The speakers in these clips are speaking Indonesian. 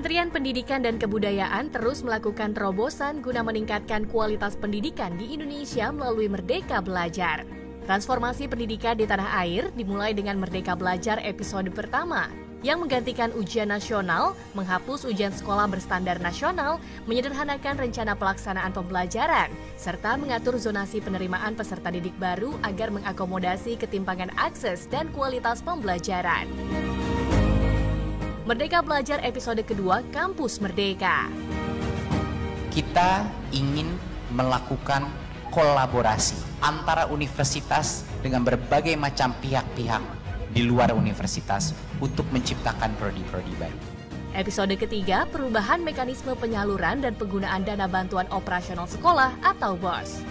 Kementerian Pendidikan dan Kebudayaan terus melakukan terobosan guna meningkatkan kualitas pendidikan di Indonesia melalui Merdeka Belajar. Transformasi pendidikan di tanah air dimulai dengan Merdeka Belajar episode pertama, yang menggantikan ujian nasional, menghapus ujian sekolah berstandar nasional, menyederhanakan rencana pelaksanaan pembelajaran, serta mengatur zonasi penerimaan peserta didik baru agar mengakomodasi ketimpangan akses dan kualitas pembelajaran. Merdeka Belajar episode kedua, Kampus Merdeka. Kita ingin melakukan kolaborasi antara universitas dengan berbagai macam pihak-pihak di luar universitas untuk menciptakan prodi-prodi baru. Episode ketiga, perubahan mekanisme penyaluran dan penggunaan dana bantuan operasional sekolah atau BOS.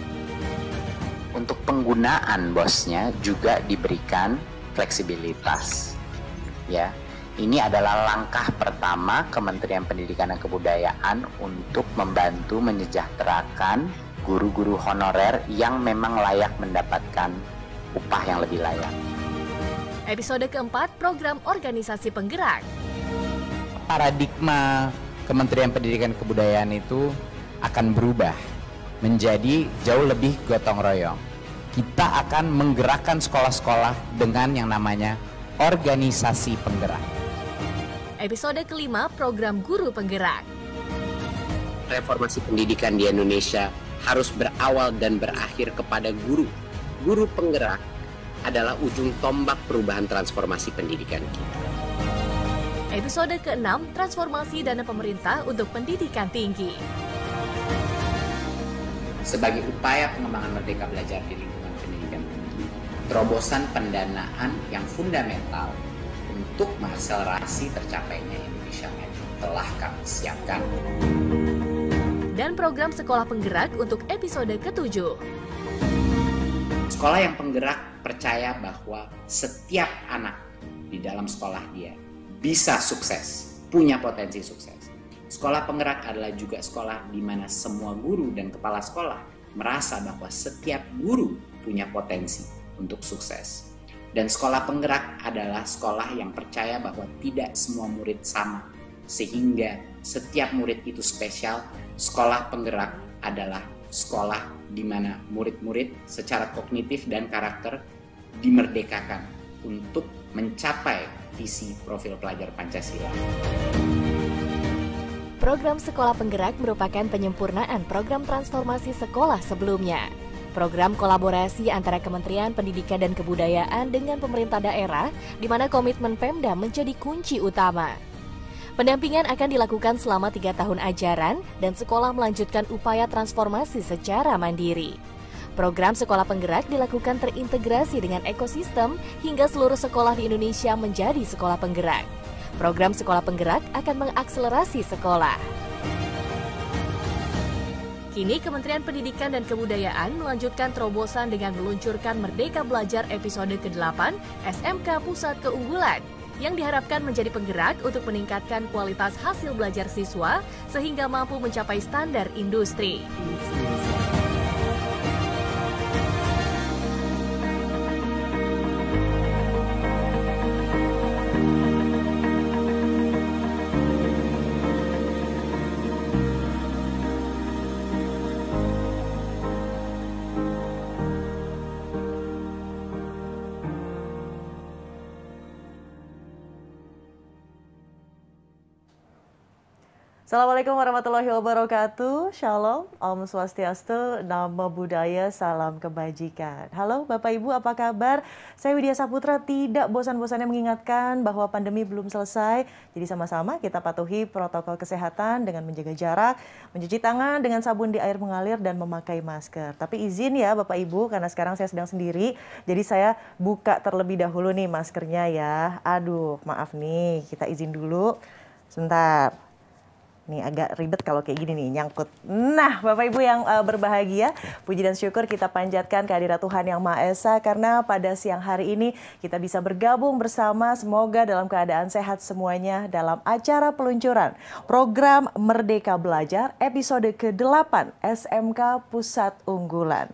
Untuk penggunaan BOS-nya juga diberikan fleksibilitas. Ya. Ini adalah langkah pertama Kementerian Pendidikan dan Kebudayaan untuk membantu menyejahterakan guru-guru honorer yang memang layak mendapatkan upah yang lebih layak. Episode keempat, program organisasi penggerak. Paradigma Kementerian Pendidikan dan Kebudayaan itu akan berubah menjadi jauh lebih gotong royong. Kita akan menggerakkan sekolah-sekolah dengan yang namanya organisasi penggerak. Episode kelima, program guru penggerak. Reformasi pendidikan di Indonesia harus berawal dan berakhir kepada guru. Guru penggerak adalah ujung tombak perubahan transformasi pendidikan kita. Episode ke-6, transformasi dana pemerintah untuk pendidikan tinggi. Sebagai upaya pengembangan Merdeka Belajar di lingkungan pendidikan tinggi, terobosan pendanaan yang fundamental untuk mengakselerasi tercapainya Indonesia Maju telah kami siapkan. Dan program sekolah penggerak untuk episode ke-7. Sekolah yang penggerak percaya bahwa setiap anak di dalam sekolah dia bisa sukses, punya potensi sukses. Sekolah penggerak adalah juga sekolah di mana semua guru dan kepala sekolah merasa bahwa setiap guru punya potensi untuk sukses. Dan sekolah penggerak adalah sekolah yang percaya bahwa tidak semua murid sama, sehingga setiap murid itu spesial. Sekolah penggerak adalah sekolah di mana murid-murid secara kognitif dan karakter dimerdekakan untuk mencapai visi profil pelajar Pancasila. Program Sekolah Penggerak merupakan penyempurnaan program transformasi sekolah sebelumnya. Program kolaborasi antara Kementerian Pendidikan dan Kebudayaan dengan pemerintah daerah, di mana komitmen Pemda menjadi kunci utama. Pendampingan akan dilakukan selama 3 tahun ajaran dan sekolah melanjutkan upaya transformasi secara mandiri. Program Sekolah Penggerak dilakukan terintegrasi dengan ekosistem hingga seluruh sekolah di Indonesia menjadi sekolah penggerak. Program Sekolah Penggerak akan mengakselerasi sekolah. Kini Kementerian Pendidikan dan Kebudayaan melanjutkan terobosan dengan meluncurkan Merdeka Belajar episode ke-8 SMK Pusat Keunggulan yang diharapkan menjadi penggerak untuk meningkatkan kualitas hasil belajar siswa sehingga mampu mencapai standar industri. Assalamualaikum warahmatullahi wabarakatuh. Shalom, Om Swastiastu, Namo Buddhaya, salam kebajikan. Halo Bapak Ibu, apa kabar? Saya Widya Saputra tidak bosan-bosannya mengingatkan bahwa pandemi belum selesai. Jadi sama-sama kita patuhi protokol kesehatan dengan menjaga jarak, mencuci tangan dengan sabun di air mengalir dan memakai masker. Tapi izin ya Bapak Ibu, karena sekarang saya sedang sendiri, jadi saya buka terlebih dahulu nih maskernya ya. Aduh, maaf nih, kita izin dulu. Sebentar. Nih agak ribet kalau kayak gini nih, nyangkut. Nah, Bapak Ibu yang berbahagia, puji dan syukur kita panjatkan kehadirat Tuhan Yang Maha Esa karena pada siang hari ini kita bisa bergabung bersama, semoga dalam keadaan sehat semuanya dalam acara peluncuran program Merdeka Belajar episode ke-8 SMK Pusat Unggulan.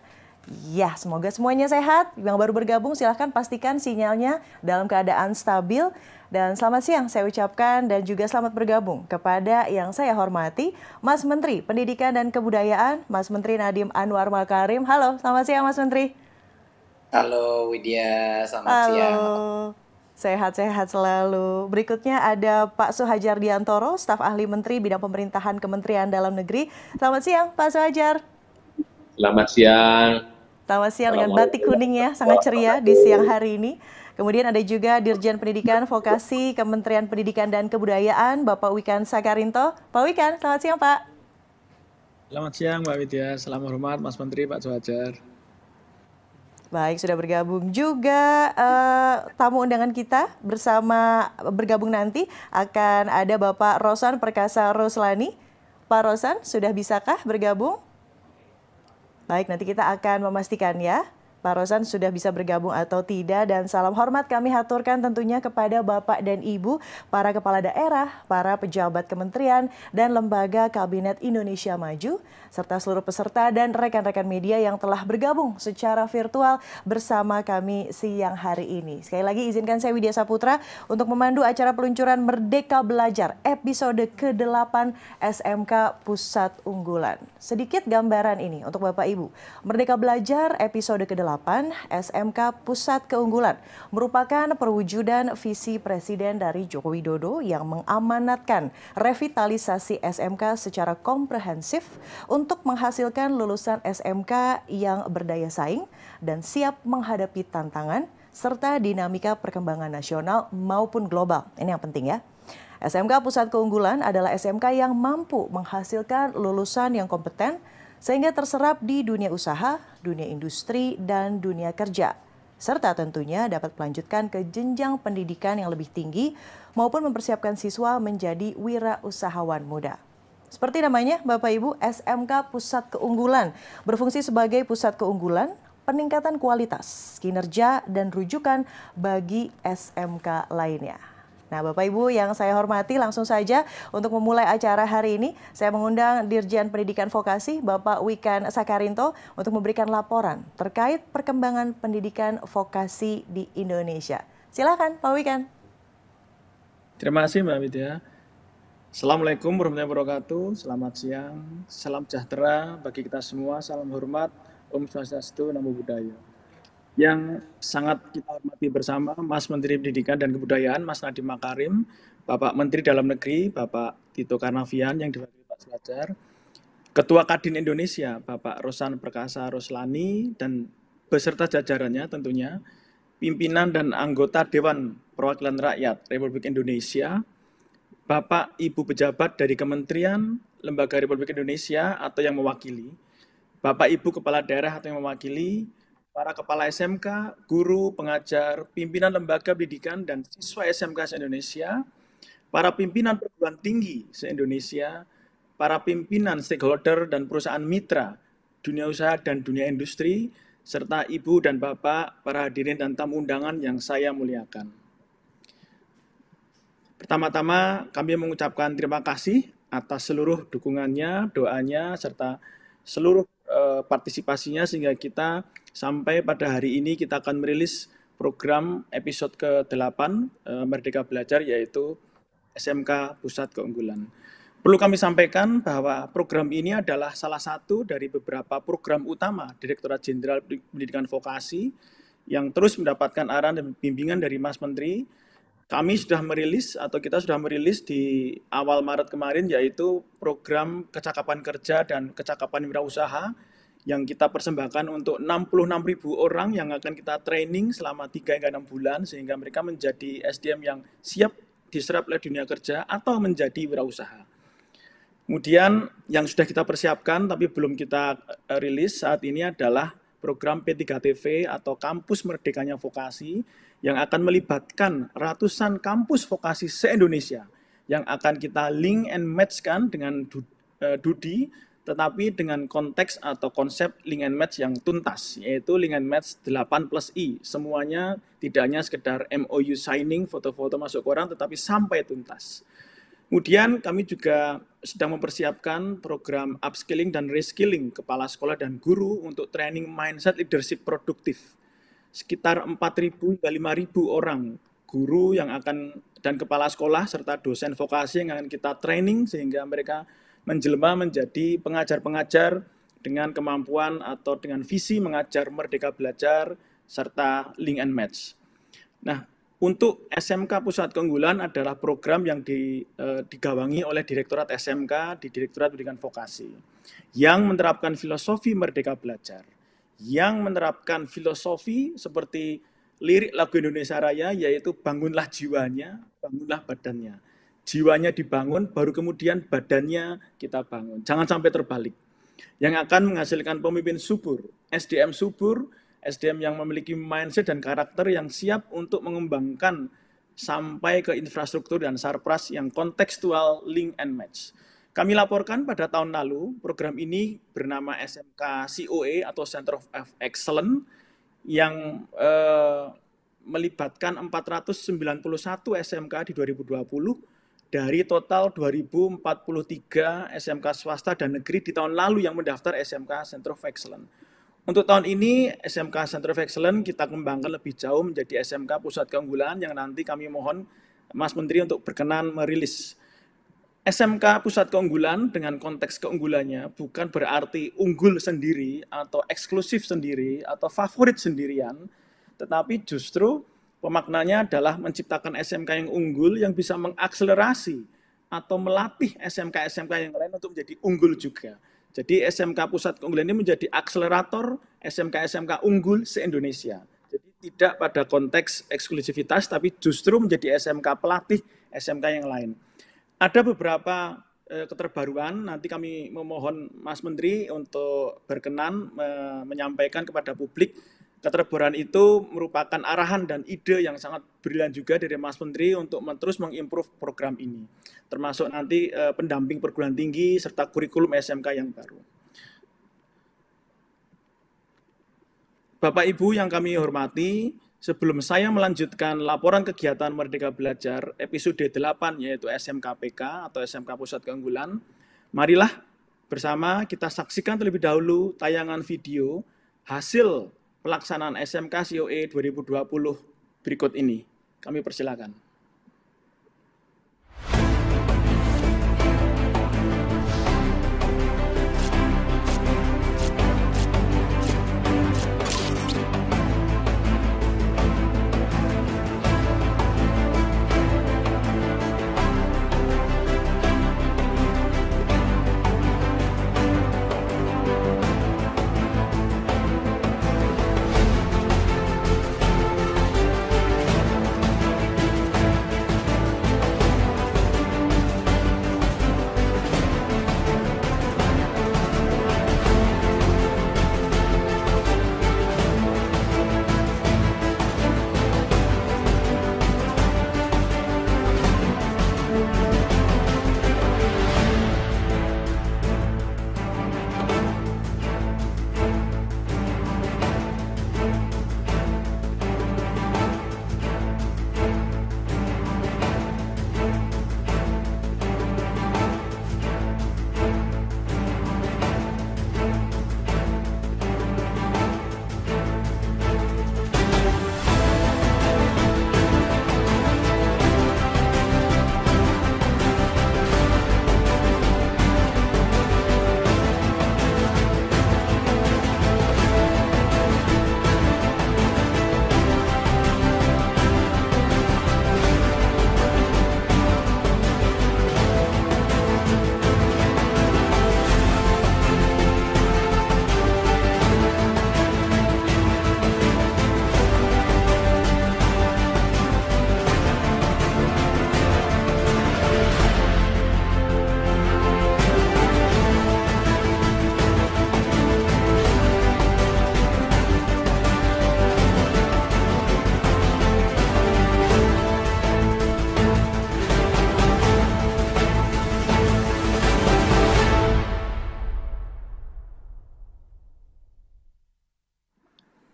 Ya, semoga semuanya sehat. Yang baru bergabung silahkan pastikan sinyalnya dalam keadaan stabil. Dan selamat siang saya ucapkan dan juga selamat bergabung kepada yang saya hormati, Mas Menteri Pendidikan dan Kebudayaan, Mas Menteri Nadiem Anwar Makarim. Halo, selamat siang Mas Menteri. Halo Widya, selamat Halo. siang. Sehat-sehat selalu. Berikutnya ada Pak Suhajar Diantoro, staf ahli Menteri Bidang Pemerintahan Kementerian Dalam Negeri. Selamat siang Pak Suhajar. Selamat siang. Selamat siang dengan batik kuning ya, sangat ceria di siang hari ini. Kemudian ada juga Dirjen Pendidikan Vokasi Kementerian Pendidikan dan Kebudayaan, Bapak Wikan Sakarinto. Pak Wikan, selamat siang Pak. Selamat siang Mbak Widya, salam hormat Mas Menteri Pak Suhajar. Baik, sudah bergabung juga tamu undangan kita bergabung nanti akan ada Bapak Rosan Perkasa Roslani. Pak Rosan, sudah bisakah bergabung? Baik, nanti kita akan memastikan ya, Pak Rosan sudah bisa bergabung atau tidak. Dan salam hormat kami haturkan tentunya kepada Bapak dan Ibu, para kepala daerah, para pejabat kementerian dan lembaga Kabinet Indonesia Maju, serta seluruh peserta dan rekan-rekan media yang telah bergabung secara virtual bersama kami siang hari ini. Sekali lagi izinkan saya Widya Saputra untuk memandu acara peluncuran Merdeka Belajar episode ke-8 SMK Pusat Unggulan. Sedikit gambaran ini untuk Bapak Ibu. Merdeka Belajar episode ke-8 SMK Pusat Keunggulan merupakan perwujudan visi Presiden dari Joko Widodo yang mengamanatkan revitalisasi SMK secara komprehensif untuk menghasilkan lulusan SMK yang berdaya saing dan siap menghadapi tantangan serta dinamika perkembangan nasional maupun global. Ini yang penting ya. SMK Pusat Keunggulan adalah SMK yang mampu menghasilkan lulusan yang kompeten sehingga terserap di dunia usaha, dunia industri, dan dunia kerja. Serta tentunya dapat melanjutkan ke jenjang pendidikan yang lebih tinggi maupun mempersiapkan siswa menjadi wirausahawan muda. Seperti namanya Bapak Ibu, SMK Pusat Keunggulan berfungsi sebagai pusat keunggulan, peningkatan kualitas, kinerja, dan rujukan bagi SMK lainnya. Nah, Bapak Ibu yang saya hormati, langsung saja untuk memulai acara hari ini, saya mengundang Dirjen Pendidikan Vokasi, Bapak Wikan Sakarinto, untuk memberikan laporan terkait perkembangan pendidikan vokasi di Indonesia. Silakan, Pak Wikan. Terima kasih Mbak Widya. Assalamualaikum warahmatullahi wabarakatuh, selamat siang, salam sejahtera bagi kita semua, salam hormat, Om Swastiastu, Namo Buddhaya. Yang sangat kita hormati bersama Mas Menteri Pendidikan dan Kebudayaan, Mas Nadiem Makarim, Bapak Menteri Dalam Negeri, Bapak Tito Karnavian yang diwakili Pak Suhajar, Ketua Kadin Indonesia, Bapak Rosan Perkasa Roslani, dan beserta jajarannya tentunya, pimpinan dan anggota Dewan Perwakilan Rakyat Republik Indonesia, Bapak Ibu pejabat dari Kementerian, Lembaga Republik Indonesia atau yang mewakili, Bapak Ibu Kepala Daerah atau yang mewakili, para kepala SMK, guru, pengajar, pimpinan lembaga pendidikan, dan siswa SMK se-Indonesia, para pimpinan perguruan tinggi se-Indonesia, para pimpinan stakeholder dan perusahaan mitra, dunia usaha dan dunia industri, serta Ibu dan Bapak, para hadirin dan tamu undangan yang saya muliakan. Pertama-tama kami mengucapkan terima kasih atas seluruh dukungannya, doanya, serta seluruh partisipasinya sehingga kita sampai pada hari ini kita akan merilis program episode ke-8 Merdeka Belajar yaitu SMK Pusat Keunggulan. Perlu kami sampaikan bahwa program ini adalah salah satu dari beberapa program utama Direktorat Jenderal Pendidikan Vokasi yang terus mendapatkan arahan dan bimbingan dari Mas Menteri. Kami sudah merilis atau kita sudah merilis di awal Maret kemarin yaitu program kecakapan kerja dan kecakapan wirausaha yang kita persembahkan untuk 66.000 orang yang akan kita training selama 3 hingga 6 bulan sehingga mereka menjadi SDM yang siap diserap oleh dunia kerja atau menjadi wirausaha. Kemudian yang sudah kita persiapkan tapi belum kita rilis saat ini adalah program P3TV atau Kampus Merdekanya Vokasi yang akan melibatkan ratusan kampus vokasi se-Indonesia yang akan kita link and match-kan dengan Dudi, tetapi dengan konteks atau konsep link and match yang tuntas, yaitu link and match 8+I. Semuanya tidak hanya sekedar MOU signing, foto-foto masuk koran, tetapi sampai tuntas. Kemudian kami juga sedang mempersiapkan program upskilling dan reskilling kepala sekolah dan guru untuk training mindset leadership produktif. Sekitar 4.000 hingga 5.000 orang guru yang akan dan kepala sekolah serta dosen vokasi yang akan kita training sehingga mereka menjelma menjadi pengajar-pengajar dengan kemampuan atau dengan visi mengajar merdeka belajar serta link and match. Nah, untuk SMK Pusat Keunggulan adalah program yang digawangi oleh Direktorat SMK di Direktorat Pendidikan Vokasi yang menerapkan filosofi merdeka belajar, yang menerapkan filosofi seperti lirik lagu Indonesia Raya, yaitu bangunlah jiwanya, bangunlah badannya. Jiwanya dibangun, baru kemudian badannya kita bangun. Jangan sampai terbalik. Yang akan menghasilkan pemimpin subur, SDM yang memiliki mindset dan karakter yang siap untuk mengembangkan sampai ke infrastruktur dan sarpras yang kontekstual link and match. Kami laporkan pada tahun lalu, program ini bernama SMK COE atau Center of Excellence yang melibatkan 491 SMK di 2020 dari total 2043 SMK swasta dan negeri di tahun lalu yang mendaftar SMK Center of Excellence. Untuk tahun ini, SMK Center of Excellence kita kembangkan lebih jauh menjadi SMK Pusat Keunggulan yang nanti kami mohon Mas Menteri untuk berkenan merilis. SMK Pusat Keunggulan dengan konteks keunggulannya bukan berarti unggul sendiri atau eksklusif sendiri atau favorit sendirian, tetapi justru pemaknanya adalah menciptakan SMK yang unggul yang bisa mengakselerasi atau melatih SMK-SMK yang lain untuk menjadi unggul juga. Jadi SMK Pusat Keunggulan ini menjadi akselerator SMK-SMK unggul se-Indonesia. Jadi tidak pada konteks eksklusivitas, tapi justru menjadi SMK pelatih SMK yang lain. Ada beberapa keterbaruan, nanti kami memohon Mas Menteri untuk berkenan menyampaikan kepada publik. Keterbaruan itu merupakan arahan dan ide yang sangat brilian juga dari Mas Menteri untuk terus mengimprove program ini, termasuk nanti pendamping perguruan tinggi serta kurikulum SMK yang baru. Bapak Ibu yang kami hormati, sebelum saya melanjutkan laporan kegiatan Merdeka Belajar episode 8 yaitu SMK PK atau SMK Pusat Keunggulan, marilah bersama kita saksikan terlebih dahulu tayangan video hasil pelaksanaan SMK COE 2020 berikut ini. Kami persilakan.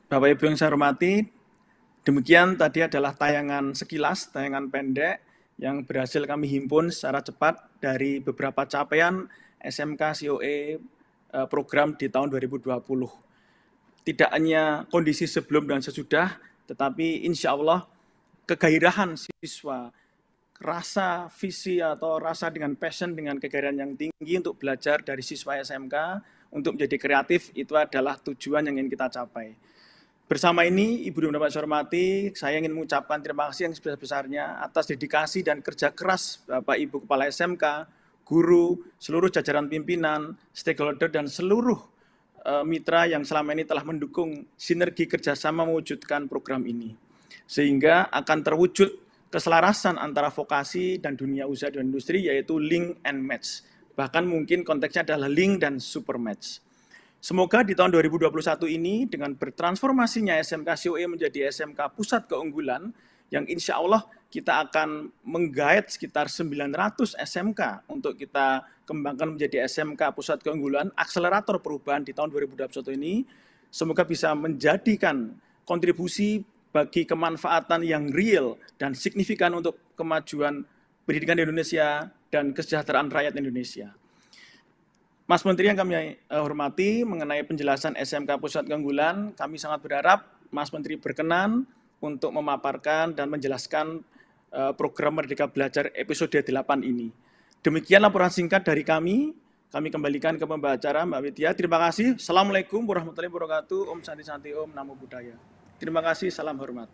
Bapak Ibu yang saya hormati, demikian tadi adalah tayangan sekilas, tayangan pendek yang berhasil kami himpun secara cepat dari beberapa capaian SMK COE program di tahun 2020. Tidak hanya kondisi sebelum dan sesudah, tetapi insya Allah kegairahan siswa, rasa visi atau rasa dengan passion, dengan kegairahan yang tinggi untuk belajar dari siswa SMK, untuk menjadi kreatif, itu adalah tujuan yang ingin kita capai. Bersama ini, Ibu dan Bapak saya hormati, saya ingin mengucapkan terima kasih yang sebesar-besarnya atas dedikasi dan kerja keras Bapak Ibu Kepala SMK, guru, seluruh jajaran pimpinan, stakeholder, dan seluruh mitra yang selama ini telah mendukung sinergi kerjasama mewujudkan program ini. Sehingga akan terwujud keselarasan antara vokasi dan dunia usaha dan industri, yaitu link and match. Bahkan mungkin konteksnya adalah link dan super match. Semoga di tahun 2021 ini dengan bertransformasinya SMK COE menjadi SMK Pusat Keunggulan, yang insya Allah kita akan menggait sekitar 900 SMK untuk kita kembangkan menjadi SMK Pusat Keunggulan, akselerator perubahan di tahun 2021 ini, semoga bisa menjadikan kontribusi bagi kemanfaatan yang real dan signifikan untuk kemajuan pendidikan di Indonesia dan kesejahteraan rakyat Indonesia. Mas Menteri yang kami hormati, mengenai penjelasan SMK Pusat Keunggulan, kami sangat berharap Mas Menteri berkenan untuk memaparkan dan menjelaskan program Merdeka Belajar episode 8 ini. Demikian laporan singkat dari kami kembalikan ke pembawa acara Mbak Widya. Terima kasih. Assalamualaikum warahmatullahi wabarakatuh. Om Santi Santi Om Namo Buddhaya. Terima kasih, salam hormat.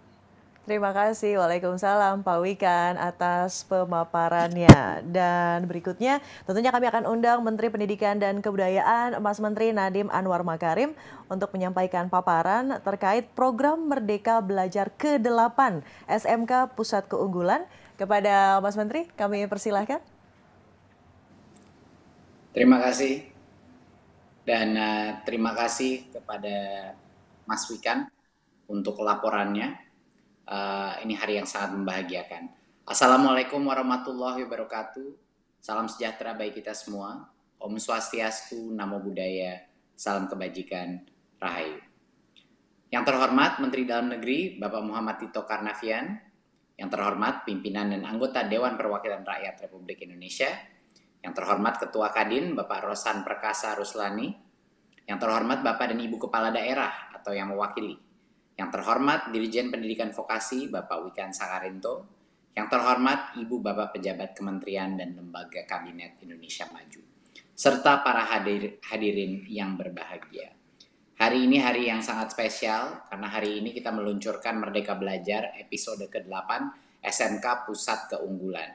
Terima kasih, Waalaikumsalam Pak Wikan atas pemaparannya. Dan berikutnya tentunya kami akan undang Menteri Pendidikan dan Kebudayaan Mas Menteri Nadiem Anwar Makarim untuk menyampaikan paparan terkait program Merdeka Belajar ke-8 SMK Pusat Keunggulan. Kepada Mas Menteri, kami persilahkan. Terima kasih. Dan terima kasih kepada Mas Wikan untuk laporannya. Ini hari yang sangat membahagiakan. Assalamualaikum warahmatullahi wabarakatuh. Salam sejahtera bagi kita semua. Om Swastiastu, Namo Buddhaya, salam kebajikan, Rahayu. Yang terhormat Menteri Dalam Negeri Bapak Muhammad Tito Karnavian, yang terhormat pimpinan dan anggota Dewan Perwakilan Rakyat Republik Indonesia, yang terhormat Ketua Kadin Bapak Rosan Perkasa Ruslani, yang terhormat Bapak dan Ibu Kepala Daerah atau yang mewakili, yang terhormat Dirjen Pendidikan Vokasi Bapak Wikan Sakarinto, yang terhormat Ibu Bapak Pejabat Kementerian dan Lembaga Kabinet Indonesia Maju, serta para hadirin yang berbahagia. Hari ini hari yang sangat spesial karena hari ini kita meluncurkan Merdeka Belajar episode ke-8 SMK Pusat Keunggulan.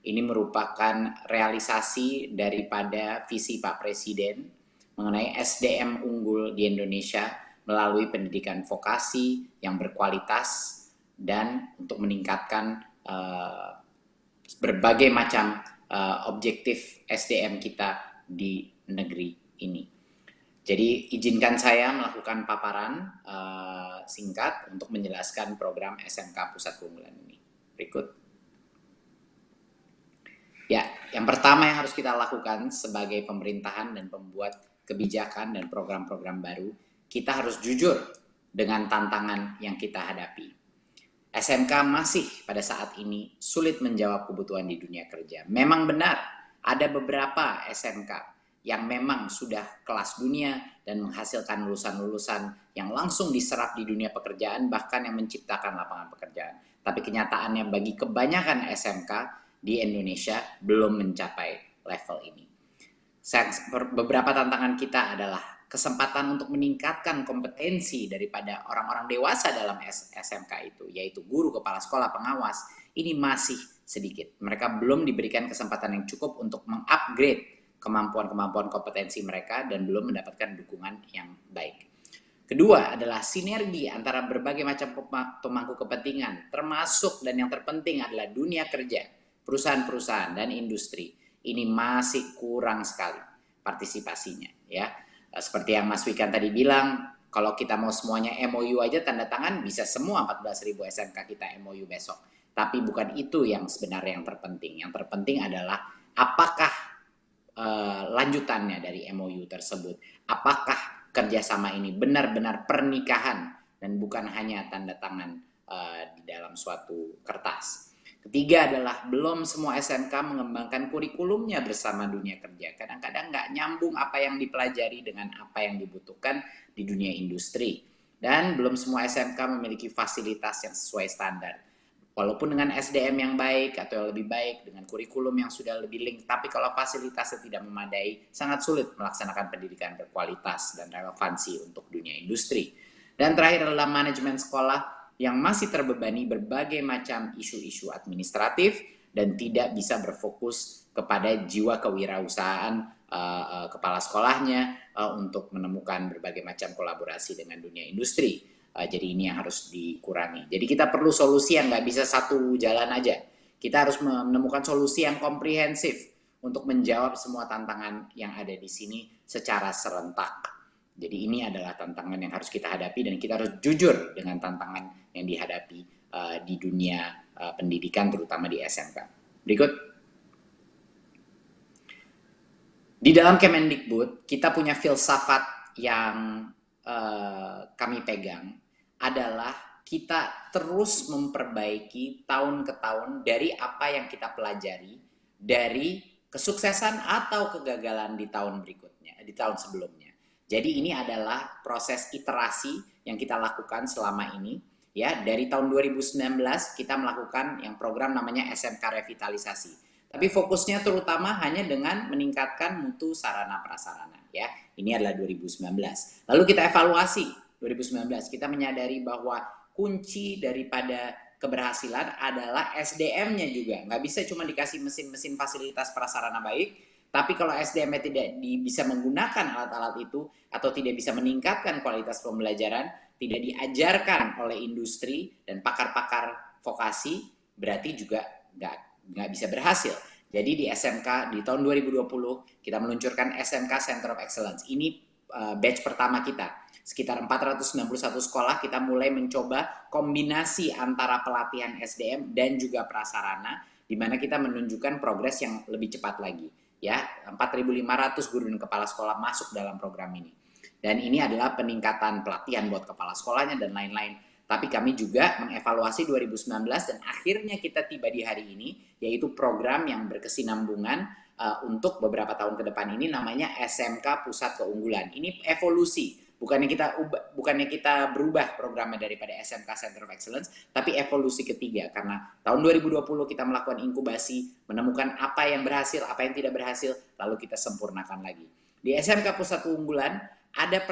Ini merupakan realisasi daripada visi Pak Presiden mengenai SDM unggul di Indonesia melalui pendidikan vokasi yang berkualitas dan untuk meningkatkan berbagai macam objektif SDM kita di negeri ini. Jadi izinkan saya melakukan paparan singkat untuk menjelaskan program SMK Pusat Keunggulan ini. Berikut. Ya, yang pertama yang harus kita lakukan sebagai pemerintahan dan pembuat kebijakan dan program-program baru, kita harus jujur dengan tantangan yang kita hadapi. SMK masih pada saat ini sulit menjawab kebutuhan di dunia kerja. Memang benar, ada beberapa SMK yang memang sudah kelas dunia dan menghasilkan lulusan-lulusan yang langsung diserap di dunia pekerjaan, bahkan yang menciptakan lapangan pekerjaan. Tapi kenyataannya bagi kebanyakan SMK di Indonesia belum mencapai level ini. Beberapa tantangan kita adalah kesempatan untuk meningkatkan kompetensi daripada orang-orang dewasa dalam SMK itu, yaitu guru, kepala sekolah, pengawas, ini masih sedikit. Mereka belum diberikan kesempatan yang cukup untuk mengupgrade kemampuan-kemampuan kompetensi mereka dan belum mendapatkan dukungan yang baik. Kedua adalah sinergi antara berbagai macam pemangku kepentingan, termasuk dan yang terpenting adalah dunia kerja, perusahaan-perusahaan dan industri. Ini masih kurang sekali partisipasinya, ya. Seperti yang Mas Wikan tadi bilang, kalau kita mau semuanya MOU aja tanda tangan, bisa semua 14.000 SMK kita MOU besok. Tapi bukan itu yang sebenarnya yang terpenting. Yang terpenting adalah apakah lanjutannya dari MOU tersebut. Apakah kerjasama ini benar-benar pernikahan dan bukan hanya tanda tangan di dalam suatu kertas. Ketiga adalah belum semua SMK mengembangkan kurikulumnya bersama dunia kerja. Kadang-kadang nggak nyambung apa yang dipelajari dengan apa yang dibutuhkan di dunia industri. Dan belum semua SMK memiliki fasilitas yang sesuai standar. Walaupun dengan SDM yang baik atau yang lebih baik, dengan kurikulum yang sudah lebih link, tapi kalau fasilitasnya tidak memadai, sangat sulit melaksanakan pendidikan berkualitas dan relevansi untuk dunia industri. Dan terakhir adalah manajemen sekolah yang masih terbebani berbagai macam isu-isu administratif dan tidak bisa berfokus kepada jiwa kewirausahaan kepala sekolahnya untuk menemukan berbagai macam kolaborasi dengan dunia industri. Jadi ini yang harus dikurangi. Jadi kita perlu solusi yang nggak bisa satu jalan aja. Kita harus menemukan solusi yang komprehensif untuk menjawab semua tantangan yang ada di sini secara serentak. Jadi ini adalah tantangan yang harus kita hadapi dan kita harus jujur dengan tantangan yang dihadapi di dunia pendidikan terutama di SMK. Berikut. Di dalam Kemendikbud kita punya filsafat yang kami pegang adalah kita terus memperbaiki tahun ke tahun dari apa yang kita pelajari dari kesuksesan atau kegagalan di tahun berikutnya, di tahun sebelumnya. Jadi ini adalah proses iterasi yang kita lakukan selama ini. Ya, dari tahun 2019 kita melakukan yang program namanya SMK Revitalisasi. Tapi fokusnya terutama hanya dengan meningkatkan mutu sarana prasarana. Ya, ini adalah 2019. Lalu kita evaluasi 2019. Kita menyadari bahwa kunci daripada keberhasilan adalah SDM-nya juga. Nggak bisa cuma dikasih mesin-mesin fasilitas prasarana baik. Tapi kalau SDM-nya tidak bisa menggunakan alat-alat itu atau tidak bisa meningkatkan kualitas pembelajaran, tidak diajarkan oleh industri dan pakar-pakar vokasi, berarti juga nggak bisa berhasil. Jadi di SMK di tahun 2020 kita meluncurkan SMK Center of Excellence. Ini batch pertama kita. Sekitar 491 sekolah kita mulai mencoba kombinasi antara pelatihan SDM dan juga prasarana, di mana kita menunjukkan progres yang lebih cepat lagi. Ya, 4.500 guru dan kepala sekolah masuk dalam program ini. Dan ini adalah peningkatan pelatihan buat kepala sekolahnya dan lain-lain. Tapi kami juga mengevaluasi 2019 dan akhirnya kita tiba di hari ini, yaitu program yang berkesinambungan untuk beberapa tahun ke depan ini namanya SMK Pusat Keunggulan. Ini evolusi, bukannya kita berubah programnya daripada SMK Center of Excellence, tapi evolusi ketiga. Karena tahun 2020 kita melakukan inkubasi, menemukan apa yang berhasil, apa yang tidak berhasil, lalu kita sempurnakan lagi. Di SMK Pusat Keunggulan, ada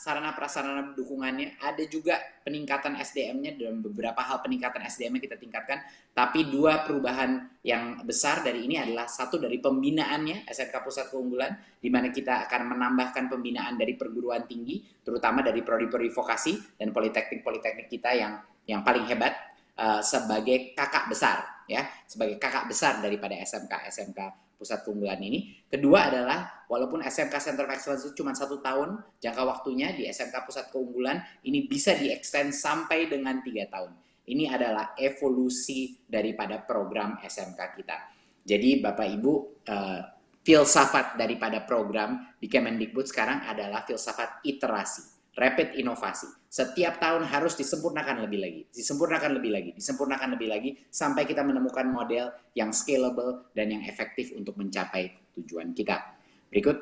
sarana prasarana dukungannya, ada juga peningkatan SDM-nya dan beberapa hal peningkatan SDM-nya kita tingkatkan. Tapi dua perubahan yang besar dari ini adalah satu dari pembinaannya SMK Pusat Keunggulan, di mana kita akan menambahkan pembinaan dari perguruan tinggi, terutama dari prodi-prodi vokasi dan politeknik kita yang paling hebat sebagai kakak besar, ya, sebagai kakak besar daripada SMK Pusat Keunggulan ini. Kedua adalah, walaupun SMK Center of Excellence itu cuma 1 tahun jangka waktunya, di SMK Pusat Keunggulan ini bisa di-extend sampai dengan 3 tahun. Ini adalah evolusi daripada program SMK kita. Jadi Bapak Ibu, filsafat daripada program di Kemendikbud sekarang adalah filsafat iterasi, rapid inovasi. Setiap tahun harus disempurnakan lebih lagi, disempurnakan lebih lagi, sampai kita menemukan model yang scalable dan yang efektif untuk mencapai tujuan kita. Berikut.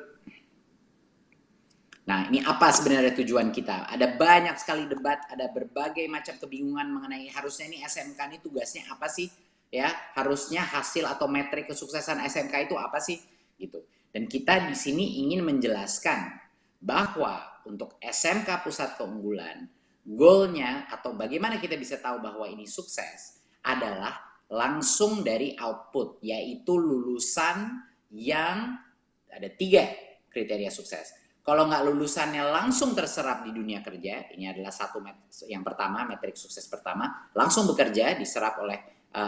Nah, ini apa sebenarnya tujuan kita? Ada banyak sekali debat, ada berbagai macam kebingungan mengenai harusnya ini SMK ini tugasnya apa sih? Ya, harusnya hasil atau metrik kesuksesan SMK itu apa sih? Gitu. Dan kita di sini ingin menjelaskan bahwa untuk SMK Pusat Keunggulan, goalnya atau bagaimana kita bisa tahu bahwa ini sukses adalah langsung dari output, yaitu lulusan yang ada 3 kriteria sukses. Kalau nggak lulusannya langsung terserap di dunia kerja, ini adalah yang pertama, metrik sukses pertama, langsung bekerja, diserap oleh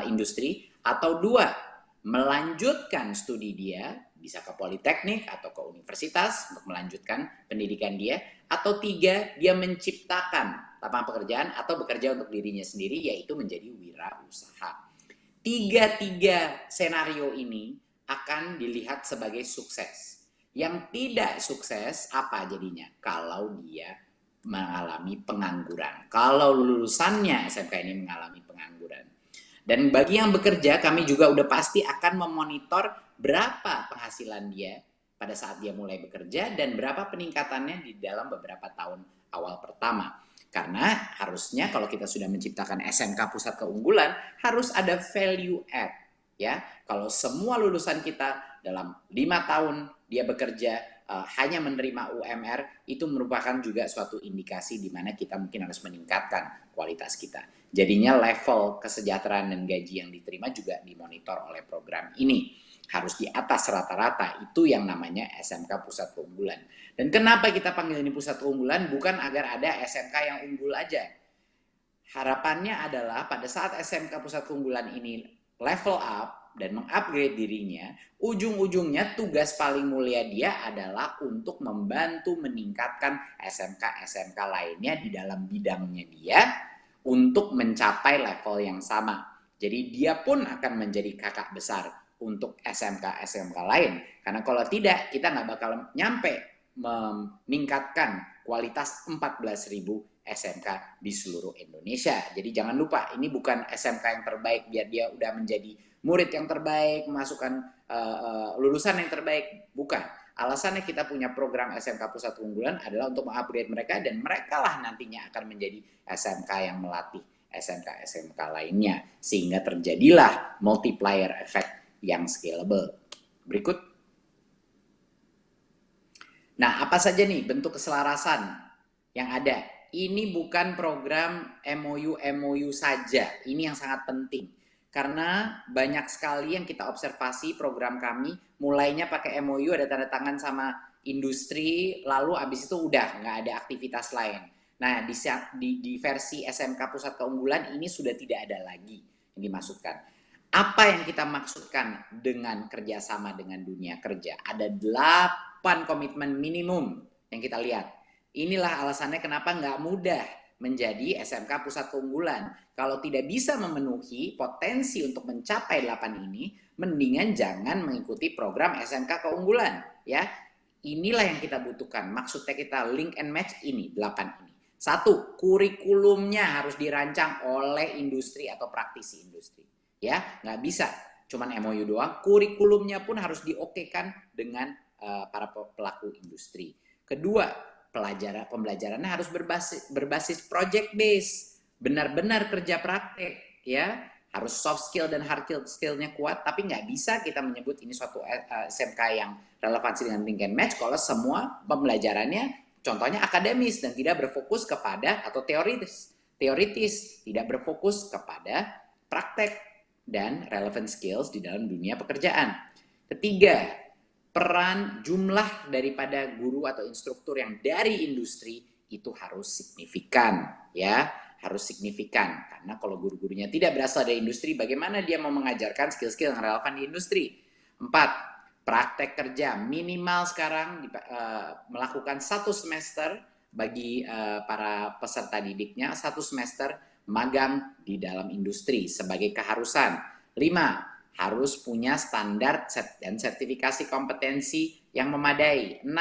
industri, atau 2, melanjutkan studi dia, bisa ke politeknik atau ke universitas untuk melanjutkan pendidikan dia, atau 3, dia menciptakan lapangan pekerjaan atau bekerja untuk dirinya sendiri, yaitu menjadi wirausaha. 3 senario ini akan dilihat sebagai sukses. Yang tidak sukses apa jadinya? Kalau dia mengalami pengangguran. Kalau lulusannya SMK ini mengalami pengangguran. Dan bagi yang bekerja, kami juga udah pasti akan memonitor berapa penghasilan dia pada saat dia mulai bekerja dan berapa peningkatannya di dalam beberapa tahun awal pertama. Karena harusnya kalau kita sudah menciptakan SMK Pusat Keunggulan, harus ada value add. Ya, kalau semua lulusan kita dalam 5 tahun dia bekerja hanya menerima UMR, itu merupakan juga suatu indikasi di mana kita mungkin harus meningkatkan kualitas kita. Jadinya level kesejahteraan dan gaji yang diterima juga dimonitor oleh program ini. Harus di atas rata-rata, itu yang namanya SMK Pusat Keunggulan. Dan kenapa kita panggil ini Pusat Keunggulan? Bukan agar ada SMK yang unggul aja. Harapannya adalah pada saat SMK Pusat Keunggulan ini level up, dan mengupgrade dirinya, ujung-ujungnya tugas paling mulia dia adalah untuk membantu meningkatkan SMK-SMK lainnya di dalam bidangnya dia untuk mencapai level yang sama. Jadi dia pun akan menjadi kakak besar untuk SMK-SMK lain. Karena kalau tidak, kita nggak bakal nyampe meningkatkan kualitas 14.000 SMK di seluruh Indonesia. Jadi jangan lupa, ini bukan SMK yang terbaik biar dia udah menjadi murid yang terbaik, masukkan lulusan yang terbaik. Bukan. Alasannya kita punya program SMK Pusat Keunggulan adalah untuk mengupgrade mereka, dan mereka lah nantinya akan menjadi SMK yang melatih SMK-SMK lainnya. Sehingga terjadilah multiplier effect yang scalable. Berikut. Nah, apa saja nih bentuk keselarasan yang ada? Ini bukan program MOU saja. Ini yang sangat penting. Karena banyak sekali yang kita observasi program kami, mulainya pakai MOU, ada tanda tangan sama industri, lalu abis itu udah nggak ada aktivitas lain. Nah, di versi SMK Pusat Keunggulan ini sudah tidak ada lagi yang dimaksudkan. Apa yang kita maksudkan dengan kerjasama dengan dunia kerja? Ada 8 komitmen minimum yang kita lihat. Inilah alasannya kenapa nggak mudah menjadi SMK Pusat Keunggulan. Kalau tidak bisa memenuhi potensi untuk mencapai 8 ini, mendingan jangan mengikuti program SMK Keunggulan. Ya, inilah yang kita butuhkan. Maksudnya kita link and match ini, 8 ini. 1, kurikulumnya harus dirancang oleh industri atau praktisi industri. Ya, nggak bisa cuman MOU doang. Kurikulumnya pun harus diokekan dengan para pelaku industri. Kedua, pembelajarannya harus berbasis project base, benar-benar kerja praktek, ya, harus soft skill dan hard skill-nya kuat. Tapi nggak bisa kita menyebut ini suatu SMK yang relevansi dengan link and match kalau semua pembelajarannya contohnya akademis dan tidak berfokus kepada atau teoritis, tidak berfokus kepada praktek dan relevant skills di dalam dunia pekerjaan. Ketiga, peran jumlah daripada guru atau instruktur yang dari industri itu harus signifikan, ya, harus signifikan. Karena kalau guru-gurunya tidak berasal dari industri, bagaimana dia mau mengajarkan skill-skill yang relevan di industri? 4, praktek kerja minimal sekarang melakukan 1 semester bagi para peserta didiknya, 1 semester magang di dalam industri sebagai keharusan. 5, harus punya standar dan sertifikasi kompetensi yang memadai. 6,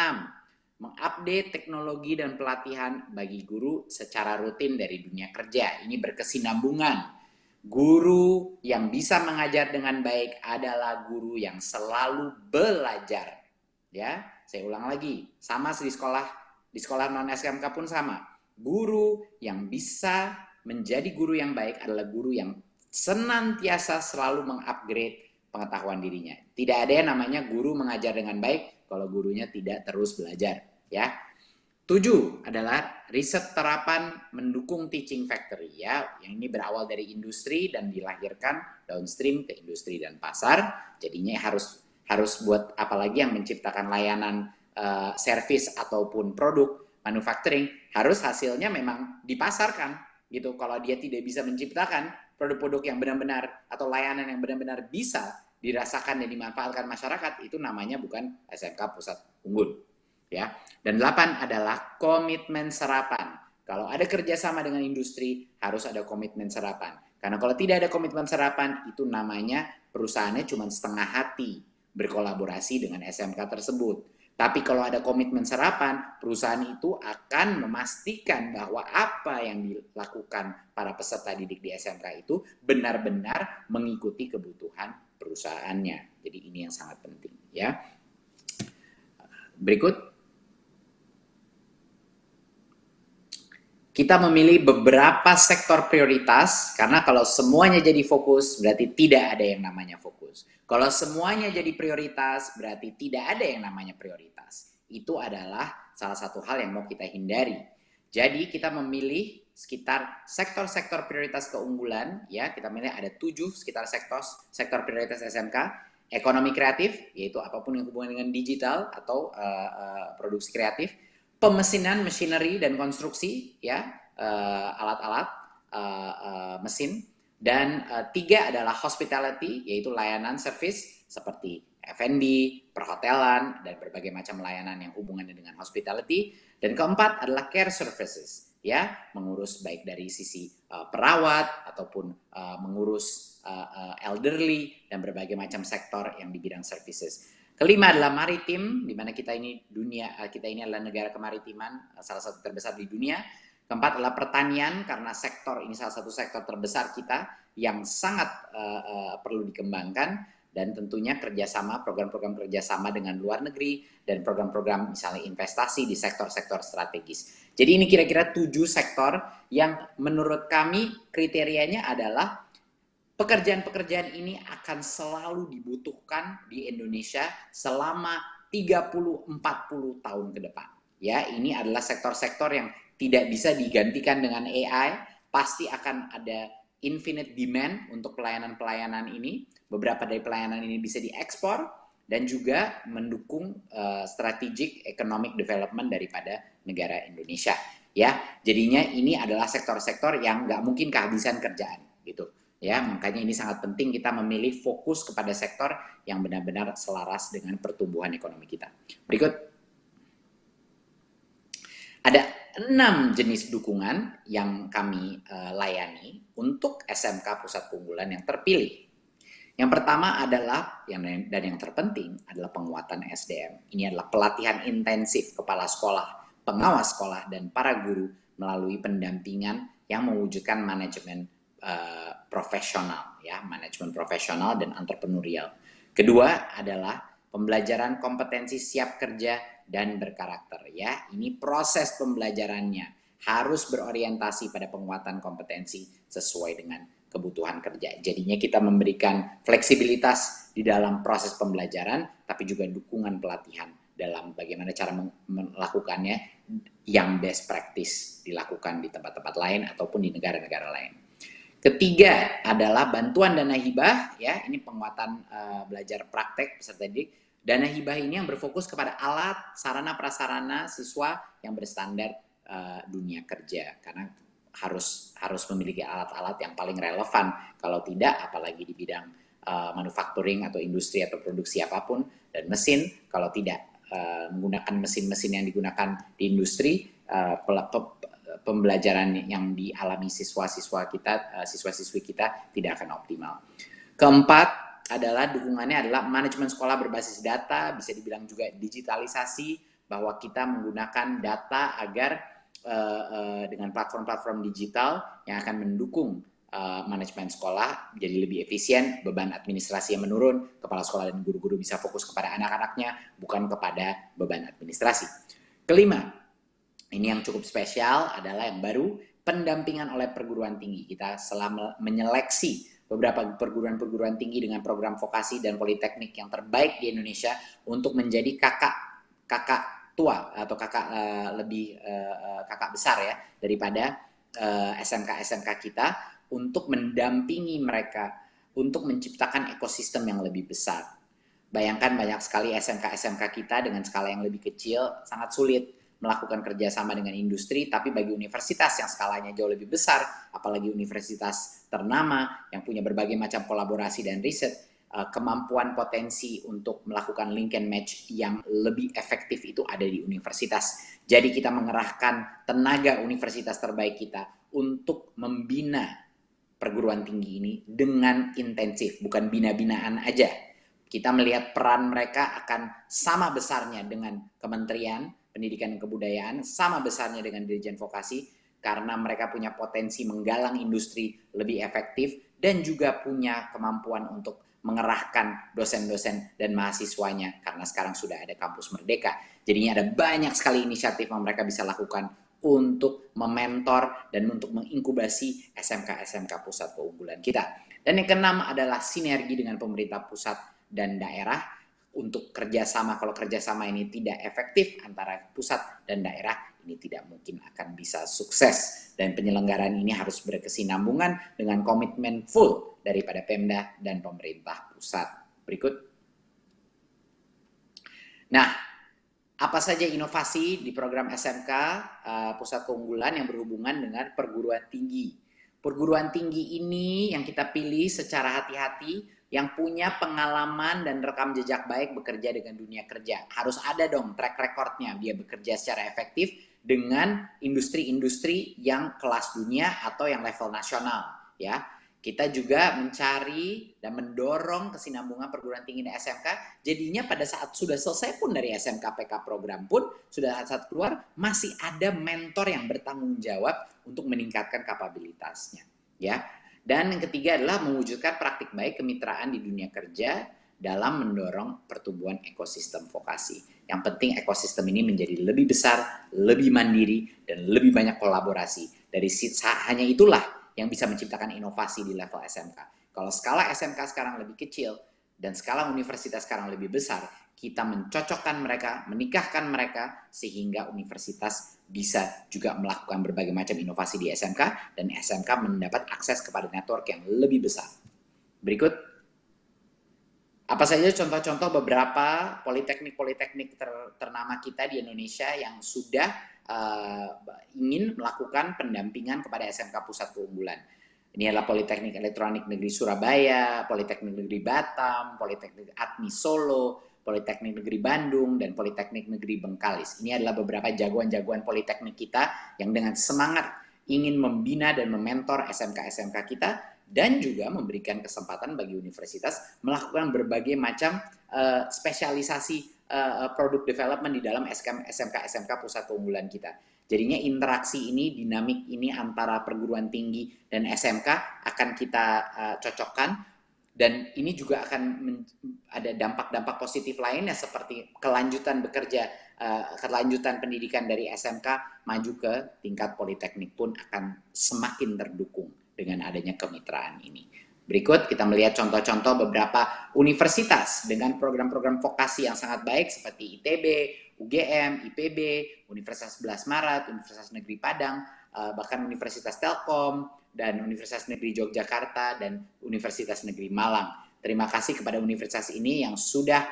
mengupdate teknologi dan pelatihan bagi guru secara rutin dari dunia kerja. Ini berkesinambungan. Guru yang bisa mengajar dengan baik adalah guru yang selalu belajar. Ya, saya ulang lagi. Sama di sekolah non SMK pun sama. Guru yang bisa menjadi guru yang baik adalah guru yang senantiasa selalu mengupgrade pengetahuan dirinya. Tidak ada yang namanya guru mengajar dengan baik kalau gurunya tidak terus belajar, ya. 7 adalah riset terapan mendukung teaching factory, ya. Yang ini berawal dari industri dan dilahirkan downstream ke industri dan pasar. Jadinya harus buat apalagi yang menciptakan layanan service ataupun produk manufacturing, harus hasilnya memang dipasarkan gitu. Kalau dia tidak bisa menciptakan produk-produk yang benar-benar atau layanan yang benar-benar bisa dirasakan dan dimanfaatkan masyarakat, itu namanya bukan SMK Pusat Unggul, ya. Dan 8 adalah komitmen serapan. Kalau ada kerjasama dengan industri, harus ada komitmen serapan. Karena kalau tidak ada komitmen serapan, itu namanya perusahaannya cuma setengah hati berkolaborasi dengan SMK tersebut. Tapi kalau ada komitmen serapan, perusahaan itu akan memastikan bahwa apa yang dilakukan para peserta didik di SMK itu benar-benar mengikuti kebutuhan perusahaannya. Jadi ini yang sangat penting ya. Berikut. Kita memilih beberapa sektor prioritas karena kalau semuanya jadi fokus berarti tidak ada yang namanya fokus. Kalau semuanya jadi prioritas berarti tidak ada yang namanya prioritas. Itu adalah salah satu hal yang mau kita hindari. Jadi kita memilih sekitar sektor-sektor prioritas keunggulan, ya kita milih ada 7 sekitar sektor prioritas SMK. Ekonomi kreatif, yaitu apapun yang hubungan dengan digital atau produksi kreatif. Pemesinan, machinery dan konstruksi, ya alat-alat mesin. Dan 3 adalah hospitality, yaitu layanan service seperti F&B, perhotelan, dan berbagai macam layanan yang hubungannya dengan hospitality. Dan keempat adalah care services, ya mengurus baik dari sisi perawat ataupun mengurus elderly dan berbagai macam sektor yang di bidang services. Kelima adalah maritim, di mana kita ini adalah negara kemaritiman, salah satu terbesar di dunia. Keempat adalah pertanian, karena sektor ini salah satu sektor terbesar kita yang sangat perlu dikembangkan, dan tentunya kerjasama, program-program kerjasama dengan luar negeri, dan program-program misalnya investasi di sektor-sektor strategis. Jadi ini kira-kira 7 sektor yang menurut kami kriterianya adalah pekerjaan-pekerjaan ini akan selalu dibutuhkan di Indonesia selama 30-40 tahun ke depan. Ya, ini adalah sektor-sektor yang tidak bisa digantikan dengan AI, pasti akan ada infinite demand untuk pelayanan-pelayanan ini. Beberapa dari pelayanan ini bisa diekspor dan juga mendukung strategic economic development daripada negara Indonesia. Ya, jadinya ini adalah sektor-sektor yang nggak mungkin kehabisan kerjaan, gitu. Ya, makanya ini sangat penting kita memilih fokus kepada sektor yang benar-benar selaras dengan pertumbuhan ekonomi kita. Berikut. Ada 6 jenis dukungan yang kami layani untuk SMK Pusat Keunggulan yang terpilih. Yang pertama adalah, dan yang terpenting adalah penguatan SDM. Ini adalah pelatihan intensif kepala sekolah, pengawas sekolah, dan para guru melalui pendampingan yang mewujudkan manajemen profesional, ya, manajemen profesional dan entrepreneurial. Kedua adalah pembelajaran kompetensi siap kerja dan berkarakter, ya. Ini proses pembelajarannya harus berorientasi pada penguatan kompetensi sesuai dengan kebutuhan kerja. Jadinya kita memberikan fleksibilitas di dalam proses pembelajaran, tapi juga dukungan pelatihan dalam bagaimana cara melakukannya yang best practice dilakukan di tempat-tempat lain ataupun di negara-negara lain. Ketiga adalah bantuan dana hibah, ya, ini penguatan belajar praktek peserta didik. Dana hibah ini yang berfokus kepada alat, sarana, prasarana siswa yang berstandar dunia kerja, karena harus memiliki alat-alat yang paling relevan. Kalau tidak, apalagi di bidang manufacturing atau industri atau produksi apapun, dan mesin, kalau tidak menggunakan mesin-mesin yang digunakan di industri, pembelajaran yang dialami siswa-siswa kita, siswa-siswi kita tidak akan optimal. Keempat adalah dukungannya adalah manajemen sekolah berbasis data, bisa dibilang juga digitalisasi, bahwa kita menggunakan data agar dengan platform-platform digital yang akan mendukung manajemen sekolah jadi lebih efisien, beban administrasi yang menurun, kepala sekolah dan guru-guru bisa fokus kepada anak-anaknya, bukan kepada beban administrasi. Kelima, ini yang cukup spesial adalah yang baru, pendampingan oleh perguruan tinggi. Kita selama menyeleksi beberapa perguruan-perguruan tinggi dengan program vokasi dan politeknik yang terbaik di Indonesia untuk menjadi kakak tua atau kakak besar, ya, daripada SMK-SMK kita, untuk mendampingi mereka untuk menciptakan ekosistem yang lebih besar. Bayangkan banyak sekali SMK-SMK kita dengan skala yang lebih kecil sangat sulit melakukan kerjasama dengan industri, tapi bagi universitas yang skalanya jauh lebih besar, apalagi universitas ternama yang punya berbagai macam kolaborasi dan riset, kemampuan potensi untuk melakukan link and match yang lebih efektif itu ada di universitas. Jadi kita mengerahkan tenaga universitas terbaik kita untuk membina perguruan tinggi ini dengan intensif, bukan bina-binaan aja. Kita melihat peran mereka akan sama besarnya dengan Kementerian Pendidikan dan Kebudayaan, sama besarnya dengan Dirjen Vokasi, karena mereka punya potensi menggalang industri lebih efektif dan juga punya kemampuan untuk mengerahkan dosen-dosen dan mahasiswanya karena sekarang sudah ada kampus merdeka. Jadinya ada banyak sekali inisiatif yang mereka bisa lakukan untuk mementor dan untuk menginkubasi SMK-SMK pusat keunggulan kita. Dan yang keenam adalah sinergi dengan pemerintah pusat dan daerah untuk kerjasama. Kalau kerjasama ini tidak efektif antara pusat dan daerah, ini tidak mungkin akan bisa sukses. Dan penyelenggaraan ini harus berkesinambungan dengan komitmen full daripada Pemda dan pemerintah pusat. Berikut. Nah, apa saja inovasi di program SMK Pusat Keunggulan yang berhubungan dengan perguruan tinggi? Perguruan tinggi ini yang kita pilih secara hati-hati, yang punya pengalaman dan rekam jejak baik bekerja dengan dunia kerja. Harus ada dong track recordnya, dia bekerja secara efektif dengan industri-industri yang kelas dunia atau yang level nasional. Ya, kita juga mencari dan mendorong kesinambungan perguruan tinggi dan SMK. Jadinya pada saat sudah selesai pun dari SMK PK program pun, sudah saat keluar, masih ada mentor yang bertanggung jawab untuk meningkatkan kapabilitasnya. Ya. Dan yang ketiga adalah mewujudkan praktik baik kemitraan di dunia kerja dalam mendorong pertumbuhan ekosistem vokasi. Yang penting ekosistem ini menjadi lebih besar, lebih mandiri, dan lebih banyak kolaborasi. Dari hanya itulah yang bisa menciptakan inovasi di level SMK. Kalau skala SMK sekarang lebih kecil dan skala universitas sekarang lebih besar, kita mencocokkan mereka, menikahkan mereka, sehingga universitas bisa juga melakukan berbagai macam inovasi di SMK, dan SMK mendapat akses kepada network yang lebih besar. Berikut, apa saja contoh-contoh beberapa politeknik-politeknik ternama kita di Indonesia yang sudah ingin melakukan pendampingan kepada SMK Pusat Keunggulan. Ini adalah Politeknik Elektronik Negeri Surabaya, Politeknik Negeri Batam, Politeknik Atmi Solo, Politeknik Negeri Bandung, dan Politeknik Negeri Bengkalis. Ini adalah beberapa jagoan-jagoan politeknik kita yang dengan semangat ingin membina dan mementor SMK-SMK kita, dan juga memberikan kesempatan bagi universitas melakukan berbagai macam spesialisasi produk development di dalam SMK-SMK Pusat Keunggulan kita. Jadinya interaksi ini, dinamik ini antara perguruan tinggi dan SMK akan kita cocokkan, dan ini juga akan ada dampak-dampak positif lainnya seperti kelanjutan bekerja, kelanjutan pendidikan dari SMK maju ke tingkat politeknik pun akan semakin terdukung dengan adanya kemitraan ini. Berikut kita melihat contoh-contoh beberapa universitas dengan program-program vokasi yang sangat baik seperti ITB, UGM, IPB, Universitas 11 Maret, Universitas Negeri Padang, bahkan Universitas Telkom, dan Universitas Negeri Yogyakarta, dan Universitas Negeri Malang. Terima kasih kepada universitas ini yang sudah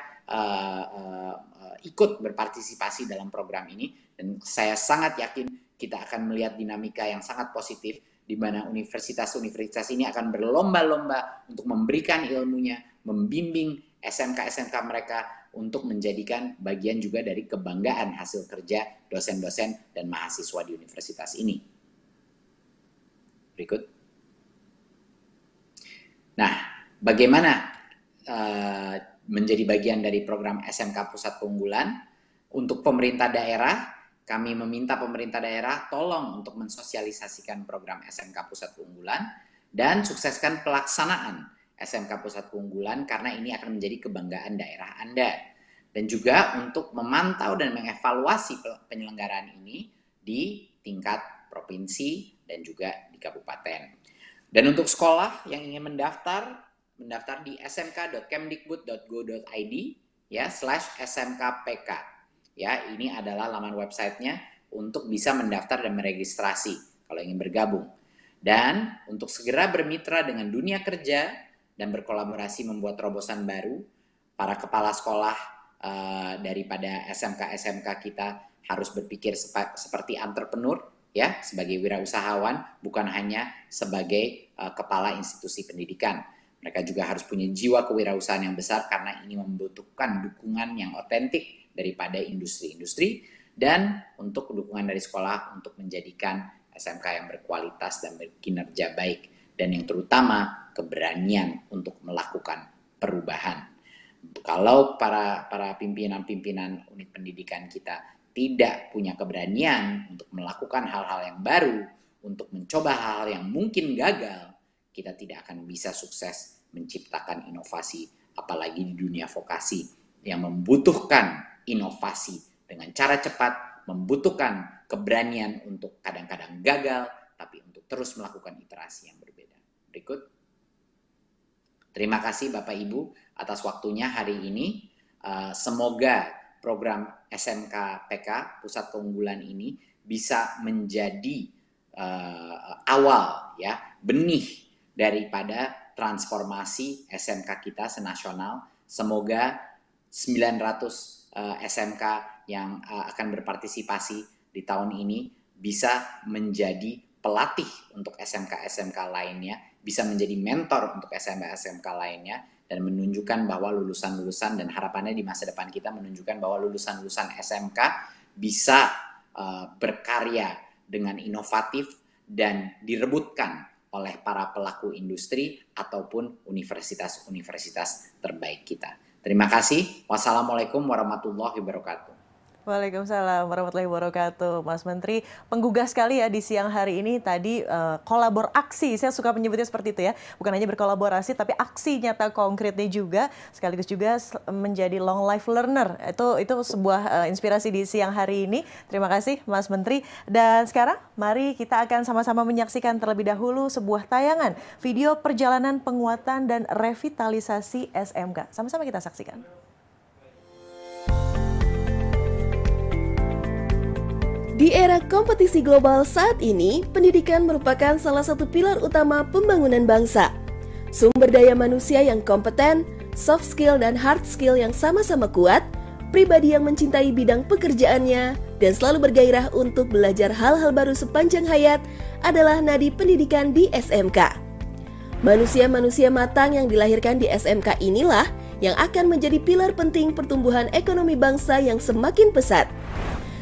ikut berpartisipasi dalam program ini, dan saya sangat yakin kita akan melihat dinamika yang sangat positif di mana universitas-universitas ini akan berlomba-lomba untuk memberikan ilmunya, membimbing SMK-SMK mereka untuk menjadikan bagian juga dari kebanggaan hasil kerja dosen-dosen dan mahasiswa di universitas ini. Berikut. Nah, bagaimana menjadi bagian dari program SMK Pusat Keunggulan? Untuk pemerintah daerah, kami meminta pemerintah daerah tolong untuk mensosialisasikan program SMK Pusat Keunggulan dan sukseskan pelaksanaan SMK Pusat Keunggulan, karena ini akan menjadi kebanggaan daerah Anda. Dan juga untuk memantau dan mengevaluasi penyelenggaraan ini di tingkat provinsi dan juga di kabupaten. Dan untuk sekolah yang ingin mendaftar di smk.kemdikbud.go.id ya /smkpk. Ya, ini adalah laman websitenya untuk bisa mendaftar dan meregistrasi kalau ingin bergabung. Dan untuk segera bermitra dengan dunia kerja dan berkolaborasi membuat terobosan baru, para kepala sekolah daripada SMK-SMK kita harus berpikir seperti entrepreneur, ya, sebagai wirausahawan, bukan hanya sebagai kepala institusi pendidikan. Mereka juga harus punya jiwa kewirausahaan yang besar, karena ini membutuhkan dukungan yang otentik daripada industri-industri, dan untuk dukungan dari sekolah untuk menjadikan SMK yang berkualitas dan berkinerja baik, dan yang terutama keberanian untuk melakukan perubahan. Kalau para pimpinan-pimpinan unit pendidikan kita tidak punya keberanian untuk melakukan hal-hal yang baru, untuk mencoba hal-hal yang mungkin gagal, kita tidak akan bisa sukses menciptakan inovasi, apalagi di dunia vokasi yang membutuhkan inovasi dengan cara cepat, membutuhkan keberanian untuk kadang-kadang gagal, tapi untuk terus melakukan iterasi yang berbeda. Berikut. Terima kasih Bapak Ibu atas waktunya hari ini. Semoga program SMK PK, Pusat Keunggulan ini bisa menjadi awal ya, benih daripada transformasi SMK kita senasional. Semoga 900 SMK yang akan berpartisipasi di tahun ini bisa menjadi pelatih untuk SMK-SMK lainnya, bisa menjadi mentor untuk SMK-SMK lainnya, dan menunjukkan bahwa lulusan-lulusan, dan harapannya di masa depan kita menunjukkan bahwa lulusan-lulusan SMK bisa berkarya dengan inovatif dan direbutkan oleh para pelaku industri ataupun universitas-universitas terbaik kita. Terima kasih. Wassalamualaikum warahmatullahi wabarakatuh. Waalaikumsalam warahmatullahi wabarakatuh. Mas Menteri, penggugah sekali ya di siang hari ini tadi kolabor aksi. Saya suka menyebutnya seperti itu ya. Bukan hanya berkolaborasi tapi aksi nyata konkretnya juga, sekaligus juga menjadi long life learner. Itu sebuah inspirasi di siang hari ini. Terima kasih Mas Menteri. Dan sekarang mari kita akan sama-sama menyaksikan terlebih dahulu sebuah tayangan video perjalanan penguatan dan revitalisasi SMK. Sama-sama kita saksikan. Di era kompetisi global saat ini, pendidikan merupakan salah satu pilar utama pembangunan bangsa. Sumber daya manusia yang kompeten, soft skill dan hard skill yang sama-sama kuat, pribadi yang mencintai bidang pekerjaannya, dan selalu bergairah untuk belajar hal-hal baru sepanjang hayat adalah nadi pendidikan di SMK. Manusia-manusia matang yang dilahirkan di SMK inilah yang akan menjadi pilar penting pertumbuhan ekonomi bangsa yang semakin pesat.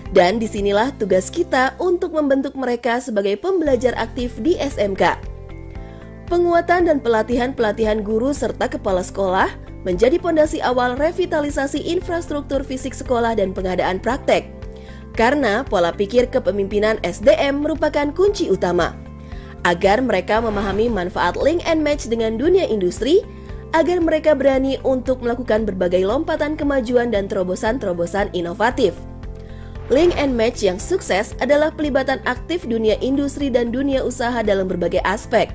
Dan disinilah tugas kita untuk membentuk mereka sebagai pembelajar aktif di SMK. Penguatan dan pelatihan guru serta kepala sekolah menjadi pondasi awal revitalisasi infrastruktur fisik sekolah dan pengadaan praktek. Karena pola pikir kepemimpinan SDM merupakan kunci utama. Agar mereka memahami manfaat link and match dengan dunia industri, agar mereka berani untuk melakukan berbagai lompatan kemajuan dan terobosan-terobosan inovatif. Link and match yang sukses adalah pelibatan aktif dunia industri dan dunia usaha dalam berbagai aspek,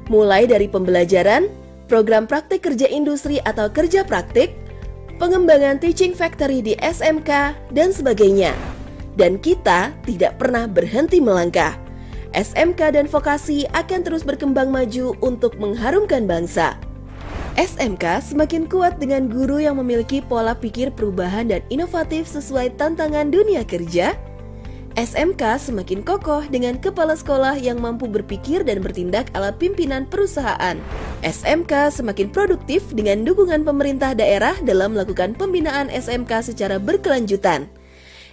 mulai dari pembelajaran, program praktik kerja industri atau kerja praktik, pengembangan teaching factory di SMK, dan sebagainya. Dan kita tidak pernah berhenti melangkah. SMK dan vokasi akan terus berkembang maju untuk mengharumkan bangsa. SMK semakin kuat dengan guru yang memiliki pola pikir perubahan dan inovatif sesuai tantangan dunia kerja. SMK semakin kokoh dengan kepala sekolah yang mampu berpikir dan bertindak ala pimpinan perusahaan. SMK semakin produktif dengan dukungan pemerintah daerah dalam melakukan pembinaan SMK secara berkelanjutan.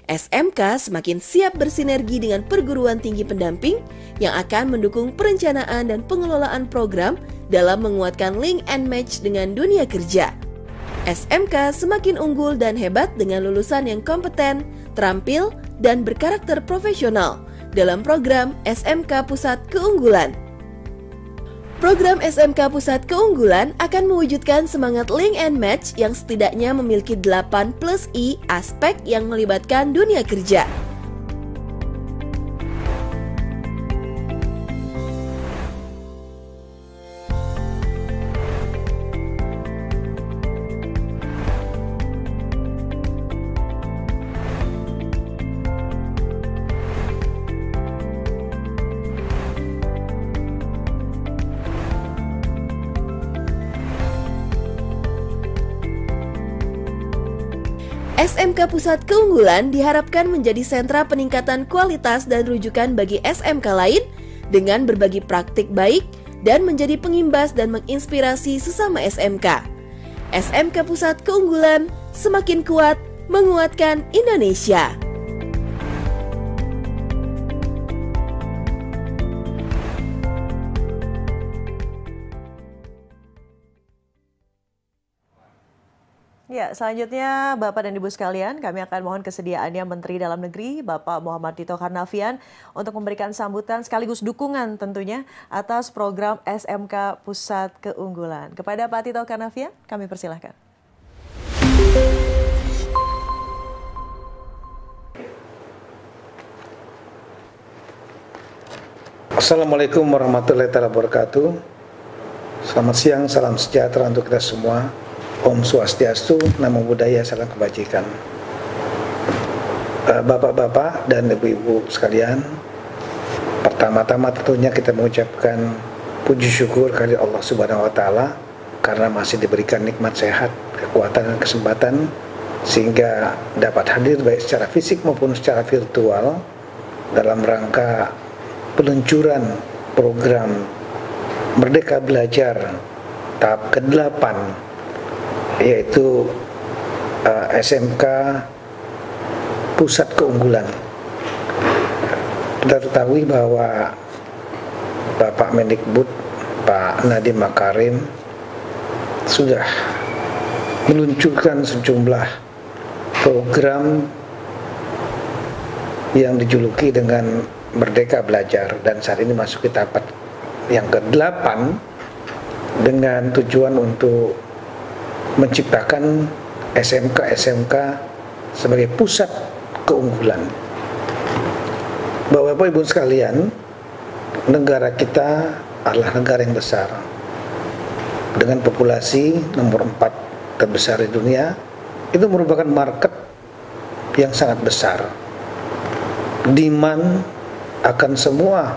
SMK semakin siap bersinergi dengan perguruan tinggi pendamping yang akan mendukung perencanaan dan pengelolaan program dalam menguatkan link and match dengan dunia kerja. SMK semakin unggul dan hebat dengan lulusan yang kompeten, terampil, dan berkarakter profesional dalam program SMK Pusat Keunggulan. Program SMK Pusat Keunggulan akan mewujudkan semangat link and match yang setidaknya memiliki 8+I aspek yang melibatkan dunia kerja. SMK Pusat Keunggulan diharapkan menjadi sentra peningkatan kualitas dan rujukan bagi SMK lain dengan berbagi praktik baik dan menjadi pengimbas dan menginspirasi sesama SMK. SMK Pusat Keunggulan semakin kuat menguatkan Indonesia. Ya, selanjutnya Bapak dan Ibu sekalian, kami akan mohon kesediaannya Menteri Dalam Negeri Bapak Muhammad Tito Karnavian untuk memberikan sambutan sekaligus dukungan tentunya atas program SMK Pusat Keunggulan. Kepada Pak Tito Karnavian, kami persilahkan. Assalamualaikum warahmatullahi wabarakatuh. Selamat siang, salam sejahtera untuk kita semua. Om Swastiastu, Namo Buddhaya, salam kebajikan. Bapak-bapak dan ibu-ibu sekalian, pertama-tama tentunya kita mengucapkan puji syukur kepada Allah Subhanahu wa taala karena masih diberikan nikmat sehat, kekuatan dan kesempatan sehingga dapat hadir baik secara fisik maupun secara virtual dalam rangka peluncuran program Merdeka Belajar tahap ke-8, yaitu SMK Pusat Keunggulan. Kita ketahui bahwa Bapak Mendikbud Pak Nadiem Makarim sudah meluncurkan sejumlah program yang dijuluki dengan Merdeka Belajar, dan saat ini masuk ke tahap yang ke-8 dengan tujuan untuk menciptakan SMK sebagai pusat keunggulan. Bapak-bapak ibu sekalian, negara kita adalah negara yang besar dengan populasi nomor 4 terbesar di dunia. Itu merupakan market yang sangat besar. Demand akan semua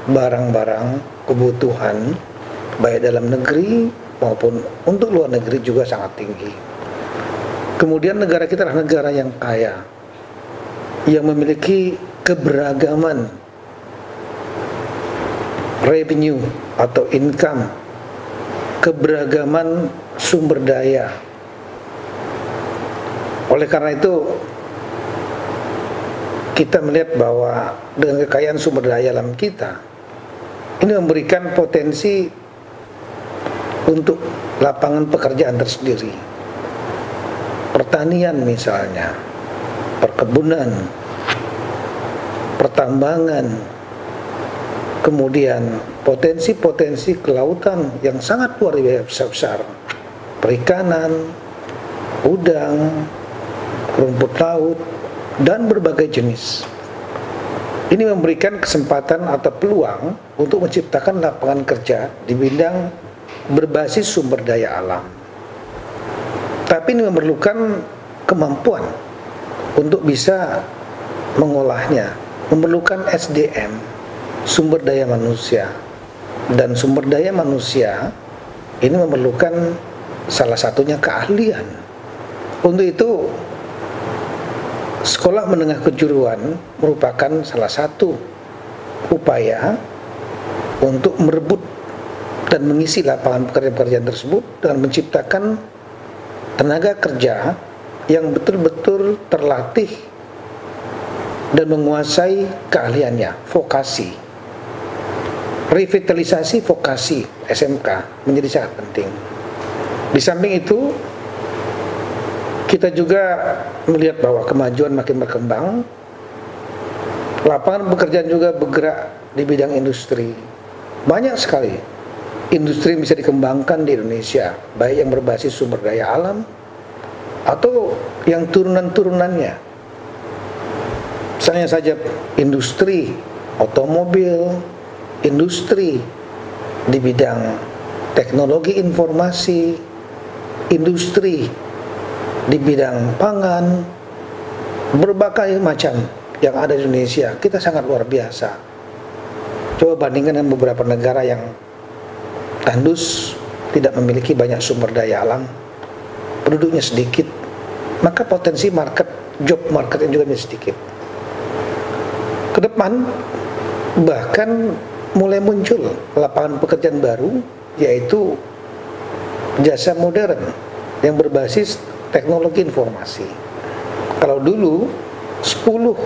barang-barang kebutuhan baik dalam negeri maupun untuk luar negeri juga sangat tinggi. Kemudian negara kita adalah negara yang kaya, yang memiliki keberagaman revenue atau income, keberagaman sumber daya. Oleh karena itu, kita melihat bahwa dengan kekayaan sumber daya alam kita, ini memberikan potensi untuk lapangan pekerjaan tersendiri. Pertanian misalnya, perkebunan, pertambangan, kemudian potensi-potensi kelautan yang sangat luar biasa besar, perikanan, udang, rumput laut, dan berbagai jenis. Ini memberikan kesempatan atau peluang untuk menciptakan lapangan kerja di bidang berbasis sumber daya alam. Tapi ini memerlukan kemampuan untuk bisa mengolahnya, memerlukan SDM, sumber daya manusia. Dan sumber daya manusia ini memerlukan salah satunya keahlian. Untuk itu, sekolah menengah kejuruan merupakan salah satu upaya untuk merebut dan mengisi lapangan pekerjaan-pekerjaan tersebut dengan menciptakan tenaga kerja yang betul-betul terlatih dan menguasai keahliannya, vokasi. Revitalisasi vokasi SMK menjadi sangat penting. Di samping itu, kita juga melihat bahwa kemajuan makin berkembang, lapangan pekerjaan juga bergerak di bidang industri. Banyak sekali industri yang bisa dikembangkan di Indonesia, baik yang berbasis sumber daya alam atau yang turunan-turunannya. Misalnya saja industri otomobil, industri di bidang teknologi informasi, industri di bidang pangan, berbagai macam yang ada di Indonesia. Kita sangat luar biasa. Coba bandingkan dengan beberapa negara yang tandus, tidak memiliki banyak sumber daya alam, penduduknya sedikit, maka potensi market, job marketnya juga menjadi sedikit. Ke depan bahkan mulai muncul lapangan pekerjaan baru, yaitu jasa modern yang berbasis teknologi informasi. Kalau dulu 10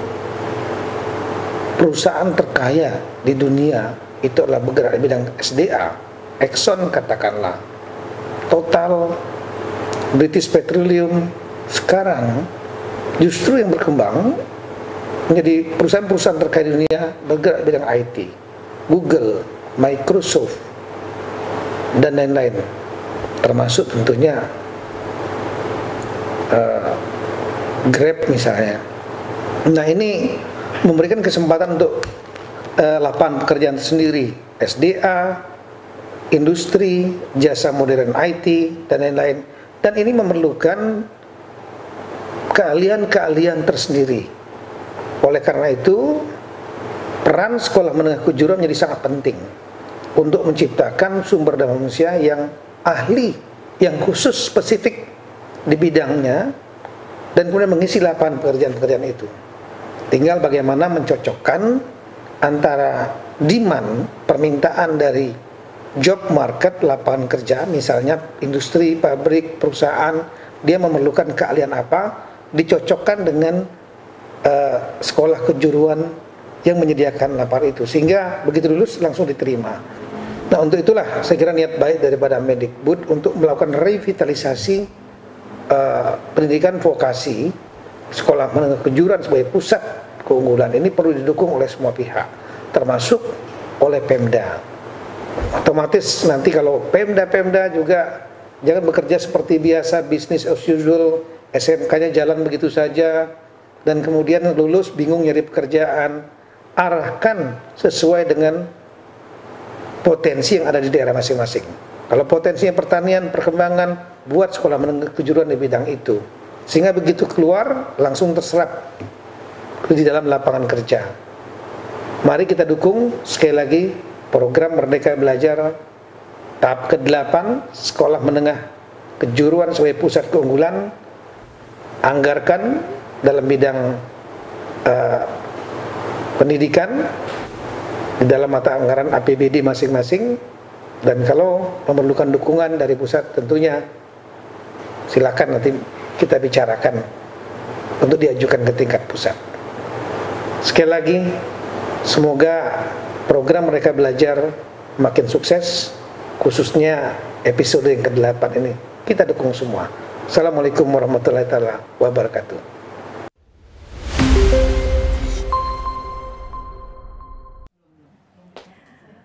perusahaan terkaya di dunia itu adalah bergerak di bidang SDA, Exxon katakanlah, Total, British Petroleum, sekarang justru yang berkembang menjadi perusahaan-perusahaan terkait di dunia bergerak di bidang IT, Google, Microsoft, dan lain-lain, termasuk tentunya Grab misalnya. Nah, ini memberikan kesempatan untuk lapangan pekerjaan sendiri, SDA, industri, jasa modern IT, dan lain-lain. Dan ini memerlukan keahlian-keahlian tersendiri. Oleh karena itu, peran sekolah menengah kejuruan menjadi sangat penting untuk menciptakan sumber daya manusia yang ahli, yang khusus spesifik di bidangnya, dan kemudian mengisi lapangan pekerjaan-pekerjaan itu. Tinggal bagaimana mencocokkan antara demand, permintaan dari job market, lapangan kerja, misalnya industri, pabrik, perusahaan, dia memerlukan keahlian apa, dicocokkan dengan sekolah kejuruan yang menyediakan lapangan itu, sehingga begitu lulus langsung diterima. Nah, untuk itulah saya kira niat baik daripada Mendikbud untuk melakukan revitalisasi pendidikan vokasi, sekolah menengah kejuruan sebagai pusat keunggulan ini perlu didukung oleh semua pihak, termasuk oleh Pemda. Otomatis nanti kalau Pemda juga jangan bekerja seperti biasa, business as usual, SMK-nya jalan begitu saja, dan kemudian lulus bingung nyari pekerjaan. Arahkan sesuai dengan potensi yang ada di daerah masing-masing. Kalau potensinya pertanian, perkembangan, buat sekolah menengah kejuruan di bidang itu, sehingga begitu keluar langsung terserap di dalam lapangan kerja. Mari kita dukung sekali lagi program Merdeka Belajar tahap ke-8, sekolah menengah kejuruan sebagai pusat keunggulan. Anggarkan dalam bidang pendidikan di dalam mata anggaran APBD masing-masing, dan kalau memerlukan dukungan dari pusat tentunya silakan nanti kita bicarakan untuk diajukan ke tingkat pusat. Sekali lagi, semoga program Merdeka Belajar makin sukses, khususnya episode yang ke-8 ini. Kita dukung semua. Assalamualaikum warahmatullahi wabarakatuh.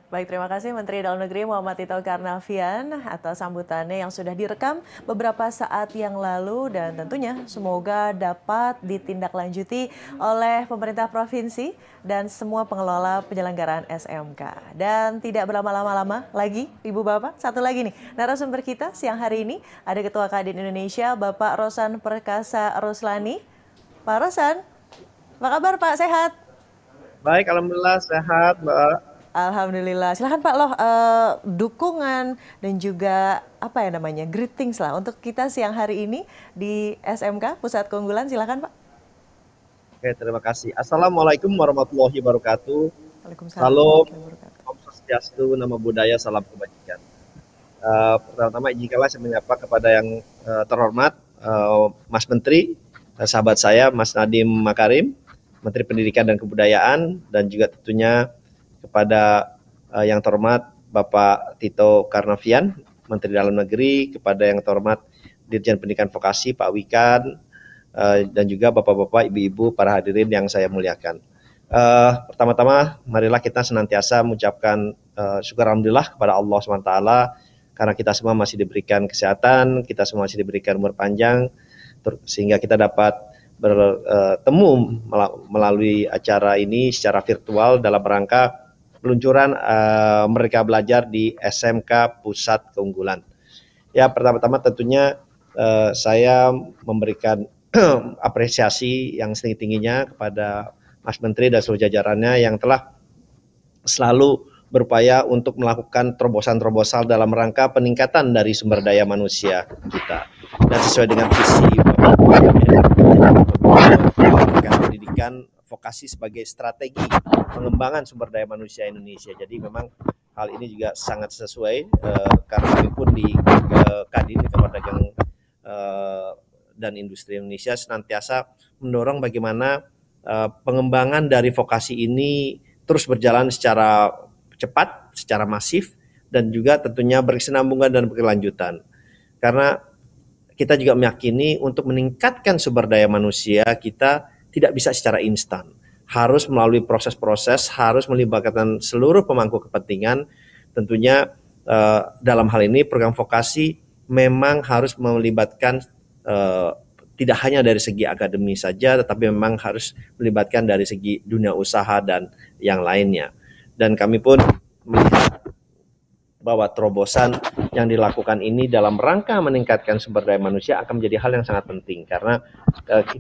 Baik, terima kasih Menteri Dalam Negeri Muhammad Tito Karnavian atas sambutannya yang sudah direkam beberapa saat yang lalu, dan tentunya semoga dapat ditindaklanjuti oleh pemerintah provinsi dan semua pengelola penyelenggaraan SMK. Dan tidak berlama-lama lagi, Ibu Bapak, satu lagi nih narasumber kita siang hari ini ada Ketua Kadin Indonesia Bapak Rosan Perkasa Ruslani. Pak Rosan, apa kabar Pak? Sehat? Baik, alhamdulillah sehat, Mbak. Alhamdulillah. Silahkan Pak Loh, dukungan dan juga greetings lah untuk kita siang hari ini di SMK Pusat Keunggulan. Silahkan Pak. Oke, terima kasih. Assalamualaikum warahmatullahi wabarakatuh. Waalaikumsalam. Salam, Om Swastiastu, Namo Buddhaya, salam kebajikan. Pertama-tama izinkanlah saya menyapa kepada yang terhormat Mas Menteri, sahabat saya Mas Nadiem Makarim, Menteri Pendidikan dan Kebudayaan, dan juga tentunya kepada yang terhormat Bapak Tito Karnavian, Menteri Dalam Negeri, kepada yang terhormat Dirjen Pendidikan Vokasi Pak Wikan, dan juga bapak-bapak, ibu-ibu, para hadirin yang saya muliakan. Pertama-tama marilah kita senantiasa mengucapkan syukur alhamdulillah kepada Allah SWT, karena kita semua masih diberikan kesehatan, kita semua masih diberikan umur panjang, sehingga kita dapat bertemu melalui acara ini secara virtual dalam rangka peluncuran Merdeka Belajar di SMK Pusat Keunggulan. Ya, pertama-tama tentunya saya memberikan apresiasi yang setinggi-tingginya kepada Mas Menteri dan seluruh jajarannya yang telah selalu berupaya untuk melakukan terobosan-terobosan dalam rangka peningkatan dari sumber daya manusia kita. Dan sesuai dengan visi pendidikan vokasi sebagai strategi pengembangan sumber daya manusia Indonesia. Jadi memang hal ini juga sangat sesuai karena kami pun di Kadin, Kamar Dagang dan Industri Indonesia senantiasa mendorong bagaimana pengembangan dari vokasi ini terus berjalan secara cepat, secara masif, dan juga tentunya berkesinambungan dan berkelanjutan. Karena kita juga meyakini untuk meningkatkan sumber daya manusia kita tidak bisa secara instan. Harus melalui proses-proses, harus melibatkan seluruh pemangku kepentingan. Tentunya dalam hal ini program vokasi memang harus melibatkan tidak hanya dari segi akademi saja, tetapi memang harus melibatkan dari segi dunia usaha dan yang lainnya. Dan kami pun melihat bahwa terobosan yang dilakukan ini dalam rangka meningkatkan sumber daya manusia akan menjadi hal yang sangat penting, karena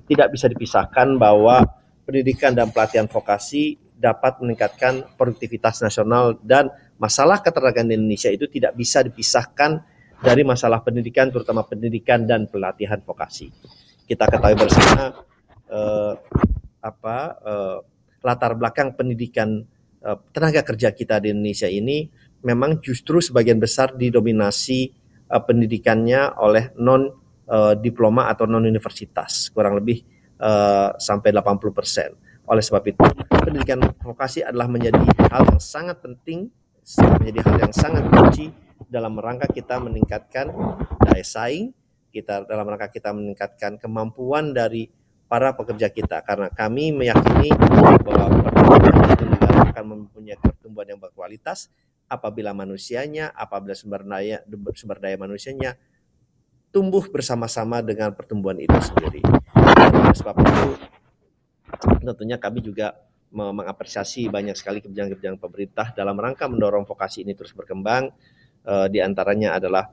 tidak bisa dipisahkan bahwa pendidikan dan pelatihan vokasi dapat meningkatkan produktivitas nasional, dan masalah ketenagaan di Indonesia itu tidak bisa dipisahkan dari masalah pendidikan, terutama pendidikan dan pelatihan vokasi. Kita ketahui bersama latar belakang pendidikan tenaga kerja kita di Indonesia ini memang justru sebagian besar didominasi pendidikannya oleh non diploma atau non universitas, kurang lebih sampai 80%. Oleh sebab itu, pendidikan vokasi adalah menjadi hal yang sangat penting, menjadi hal yang sangat kunci dalam rangka kita meningkatkan daya saing, dalam rangka kita meningkatkan kemampuan dari para pekerja kita, karena kami meyakini bahwa pertumbuhan negara akan mempunyai pertumbuhan yang berkualitas apabila sumber daya manusianya tumbuh bersama-sama dengan pertumbuhan itu sendiri. Oleh sebab itu, tentunya kami juga mengapresiasi banyak sekali kebijakan-kebijakan pemerintah dalam rangka mendorong vokasi ini terus berkembang. Di antaranya adalah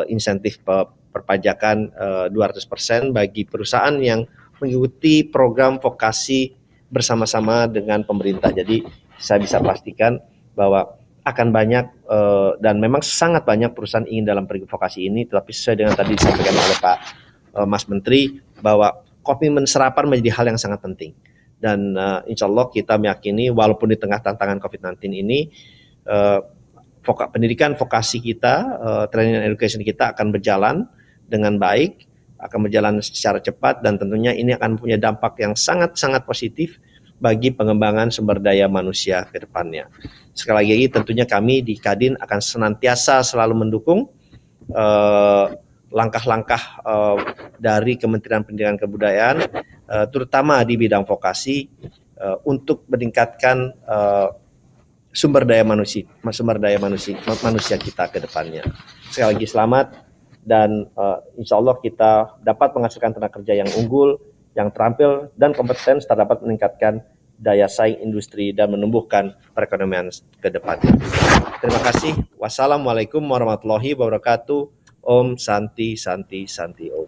insentif perpajakan 200% bagi perusahaan yang mengikuti program vokasi bersama-sama dengan pemerintah. Jadi saya bisa pastikan bahwa akan banyak dan memang sangat banyak perusahaan ingin dalam vokasi ini, tetapi sesuai dengan tadi disampaikan oleh Pak Mas Menteri bahwa komitmen serapan menjadi hal yang sangat penting. Dan insya Allah kita meyakini walaupun di tengah tantangan COVID-19 ini, pendidikan vokasi kita, training and education kita akan berjalan dengan baik, akan berjalan secara cepat, dan tentunya ini akan punya dampak yang sangat-sangat positif bagi pengembangan sumber daya manusia ke depannya. Sekali lagi tentunya kami di Kadin akan senantiasa selalu mendukung langkah-langkah dari Kementerian Pendidikan dan Kebudayaan, terutama di bidang vokasi, untuk meningkatkan sumber daya manusia kita ke depannya. Sekali lagi selamat, dan insya Allah kita dapat menghasilkan tenaga kerja yang unggul, yang terampil dan kompeten, serta dapat meningkatkan daya saing industri dan menumbuhkan perekonomian ke depannya. Terima kasih. Wassalamualaikum warahmatullahi wabarakatuh. Om Santi Santi Santi Om.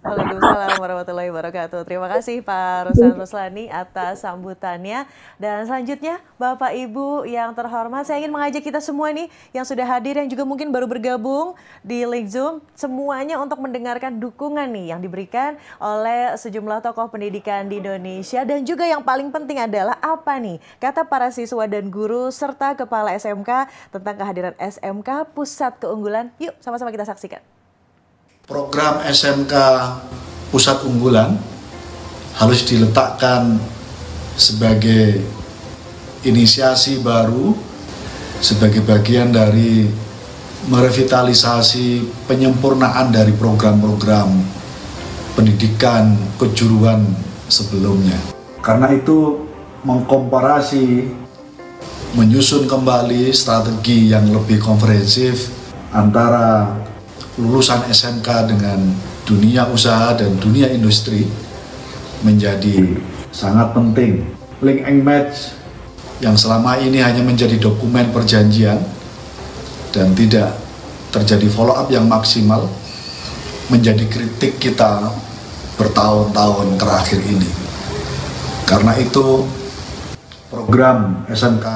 Waalaikumsalam warahmatullahi wabarakatuh. Terima kasih Pak Ruslan Ruslani atas sambutannya. Dan selanjutnya Bapak Ibu yang terhormat, saya ingin mengajak kita semua nih yang sudah hadir, yang juga mungkin baru bergabung di link Zoom, semuanya untuk mendengarkan dukungan nih yang diberikan oleh sejumlah tokoh pendidikan di Indonesia. Dan juga yang paling penting adalah apa nih kata para siswa dan guru serta kepala SMK tentang kehadiran SMK Pusat Keunggulan. Yuk sama-sama kita saksikan. Program SMK Pusat Unggulan harus diletakkan sebagai inisiasi baru, sebagai bagian dari merevitalisasi penyempurnaan dari program-program pendidikan kejuruan sebelumnya. Karena itu mengkomparasi, menyusun kembali strategi yang lebih komprehensif antara lulusan SMK dengan dunia usaha dan dunia industri menjadi sangat penting. Link and match yang selama ini hanya menjadi dokumen perjanjian dan tidak terjadi follow up yang maksimal menjadi kritik kita bertahun-tahun terakhir ini. Karena itu program SMK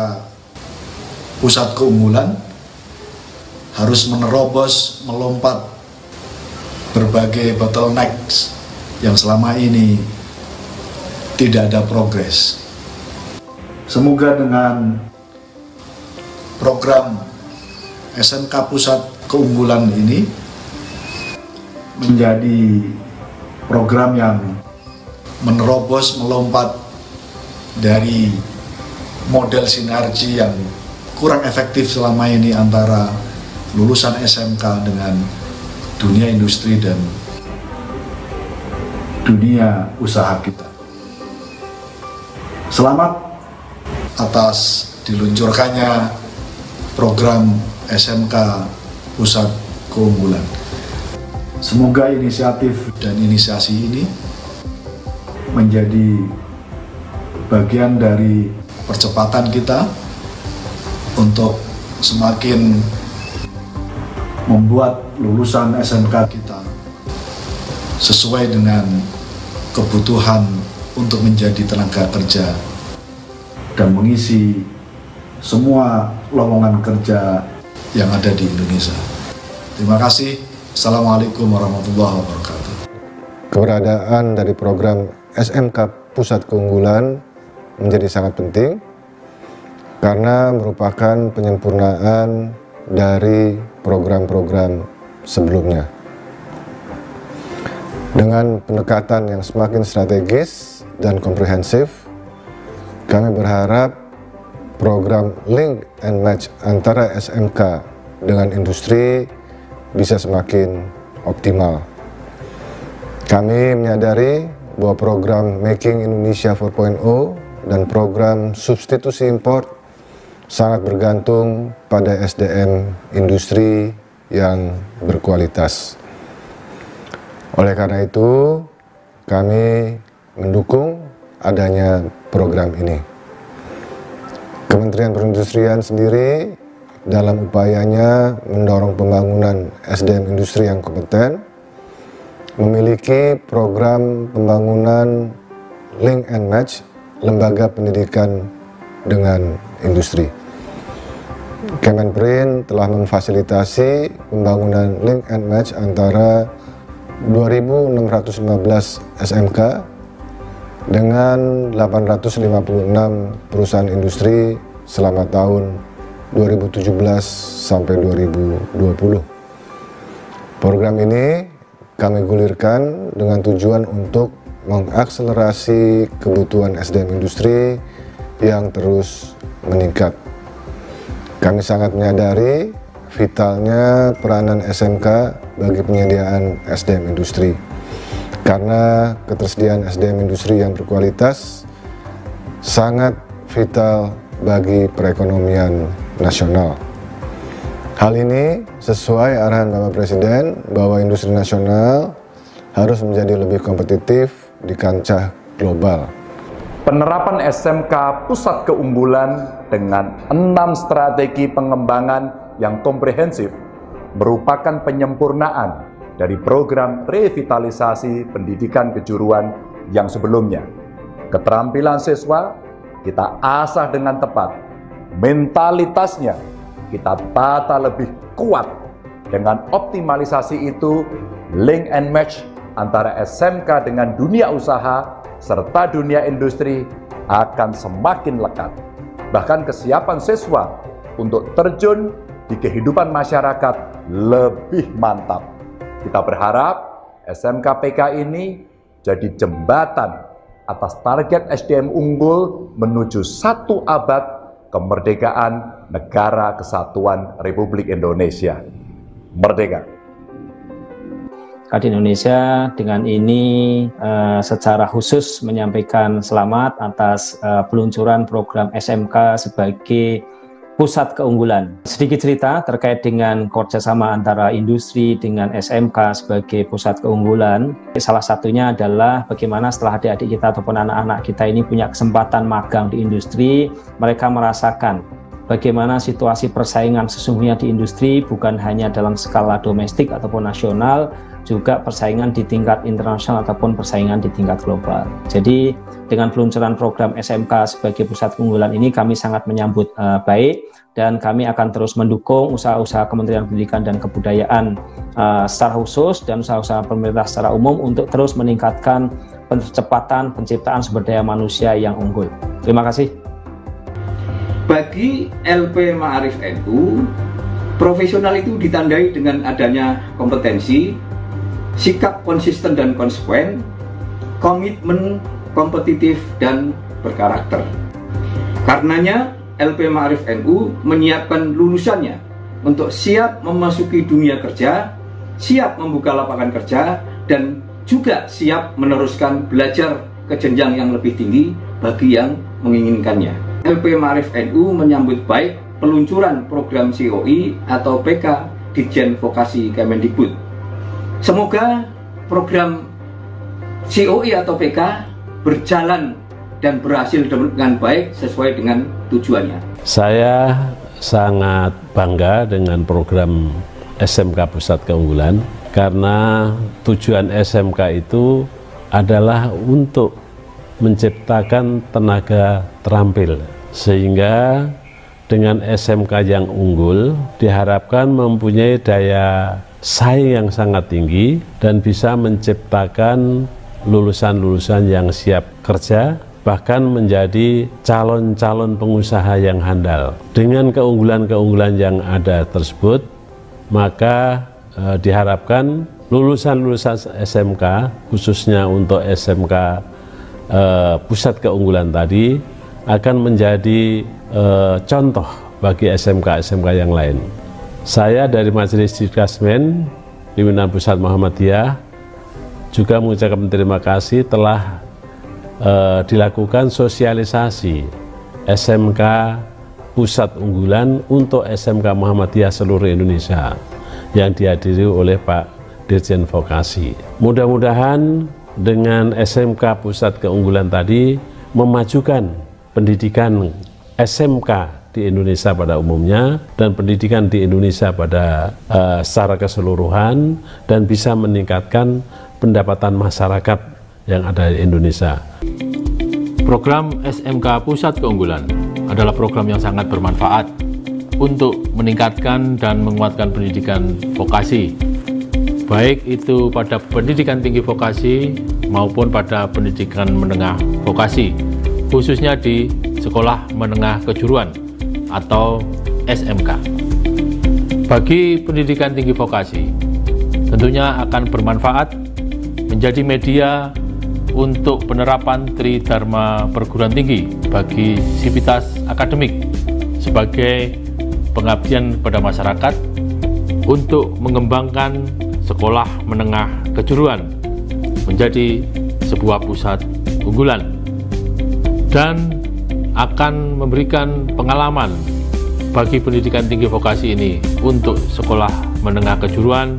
Pusat Keunggulan harus menerobos, melompat berbagai bottlenecks yang selama ini tidak ada progres. Semoga dengan program SMK Pusat Keunggulan ini menjadi program yang menerobos, melompat dari model sinergi yang kurang efektif selama ini antara lulusan SMK dengan dunia industri dan dunia usaha kita. Selamat atas diluncurkannya program SMK Pusat Keunggulan. Semoga inisiatif dan inisiasi ini menjadi bagian dari percepatan kita untuk semakin membuat lulusan SMK kita sesuai dengan kebutuhan untuk menjadi tenaga kerja dan mengisi semua lowongan kerja yang ada di Indonesia. Terima kasih. Assalamualaikum warahmatullahi wabarakatuh. Keberadaan dari program SMK Pusat Keunggulan menjadi sangat penting karena merupakan penyempurnaan dari program-program sebelumnya. Dengan pendekatan yang semakin strategis dan komprehensif, kami berharap program link and match antara SMK dengan industri bisa semakin optimal. Kami menyadari bahwa program Making Indonesia 4.0 dan program substitusi import sangat bergantung pada SDM industri yang berkualitas. Oleh karena itu, kami mendukung adanya program ini. Kementerian Perindustrian sendiri dalam upayanya mendorong pembangunan SDM industri yang kompeten, memiliki program pembangunan link and match lembaga pendidikan dengan industri. Kemenperin telah memfasilitasi pembangunan link and match antara 2.615 SMK dengan 856 perusahaan industri selama tahun 2017 sampai 2020. Program ini kami gulirkan dengan tujuan untuk mengakselerasi kebutuhan SDM industri yang terus meningkat. Kami sangat menyadari vitalnya peranan SMK bagi penyediaan SDM industri. Karena ketersediaan SDM industri yang berkualitas sangat vital bagi perekonomian nasional. Hal ini sesuai arahan Bapak Presiden bahwa industri nasional harus menjadi lebih kompetitif di kancah global. Penerapan SMK Pusat Keunggulan dengan 6 strategi pengembangan yang komprehensif merupakan penyempurnaan dari program revitalisasi pendidikan kejuruan yang sebelumnya. Keterampilan siswa kita asah dengan tepat, mentalitasnya kita tata lebih kuat. Dengan optimalisasi itu, link and match antara SMK dengan dunia usaha serta dunia industri akan semakin lekat. Bahkan kesiapan siswa untuk terjun di kehidupan masyarakat lebih mantap. Kita berharap SMK PK ini jadi jembatan atas target SDM unggul menuju 1 abad kemerdekaan Negara Kesatuan Republik Indonesia. Merdeka! Kadin Indonesia dengan ini secara khusus menyampaikan selamat atas peluncuran program SMK sebagai pusat keunggulan. Sedikit cerita terkait dengan kerjasama antara industri dengan SMK sebagai pusat keunggulan. Salah satunya adalah bagaimana setelah adik-adik kita ataupun anak-anak kita ini punya kesempatan magang di industri, mereka merasakan bagaimana situasi persaingan sesungguhnya di industri bukan hanya dalam skala domestik ataupun nasional, juga persaingan di tingkat internasional ataupun persaingan di tingkat global. Jadi dengan peluncuran program SMK sebagai pusat keunggulan ini kami sangat menyambut baik, dan kami akan terus mendukung usaha-usaha Kementerian Pendidikan dan Kebudayaan secara khusus dan usaha-usaha pemerintah secara umum untuk terus meningkatkan percepatan penciptaan sumber daya manusia yang unggul. Terima kasih. Bagi LP Ma'arif NU, profesional itu ditandai dengan adanya kompetensi, sikap konsisten dan konsekuen, komitmen kompetitif dan berkarakter. Karenanya, LP Ma'arif NU menyiapkan lulusannya untuk siap memasuki dunia kerja, siap membuka lapangan kerja, dan juga siap meneruskan belajar ke jenjang yang lebih tinggi bagi yang menginginkannya. LP Ma'arif NU menyambut baik peluncuran program COI atau PK Ditjen Vokasi Kemendikbud. Semoga program COI atau PK berjalan dan berhasil dengan baik sesuai dengan tujuannya. Saya sangat bangga dengan program SMK Pusat Keunggulan karena tujuan SMK itu adalah untuk menciptakan tenaga terampil, sehingga dengan SMK yang unggul diharapkan mempunyai daya saing yang sangat tinggi dan bisa menciptakan lulusan-lulusan yang siap kerja, bahkan menjadi calon-calon pengusaha yang handal. Dengan keunggulan-keunggulan yang ada tersebut, maka diharapkan lulusan-lulusan SMK, khususnya untuk SMK Pusat Keunggulan tadi, akan menjadi contoh bagi SMK-SMK yang lain. Saya dari Majelis Dikasmen Pimpinan Pusat Muhammadiyah juga mengucapkan terima kasih telah dilakukan sosialisasi SMK Pusat Unggulan untuk SMK Muhammadiyah seluruh Indonesia yang dihadiri oleh Pak Dirjen Vokasi. Mudah-mudahan dengan SMK Pusat Keunggulan tadi memajukan pendidikan SMK di Indonesia pada umumnya dan pendidikan di Indonesia pada secara keseluruhan, dan bisa meningkatkan pendapatan masyarakat yang ada di Indonesia. Program SMK Pusat Keunggulan adalah program yang sangat bermanfaat untuk meningkatkan dan menguatkan pendidikan vokasi, baik itu pada pendidikan tinggi vokasi maupun pada pendidikan menengah vokasi, khususnya di sekolah menengah kejuruan atau SMK. Bagi pendidikan tinggi vokasi, tentunya akan bermanfaat menjadi media untuk penerapan Tridharma perguruan tinggi bagi sivitas akademik sebagai pengabdian pada masyarakat untuk mengembangkan sekolah menengah kejuruan menjadi sebuah pusat unggulan, dan akan memberikan pengalaman bagi pendidikan tinggi vokasi ini untuk sekolah menengah kejuruan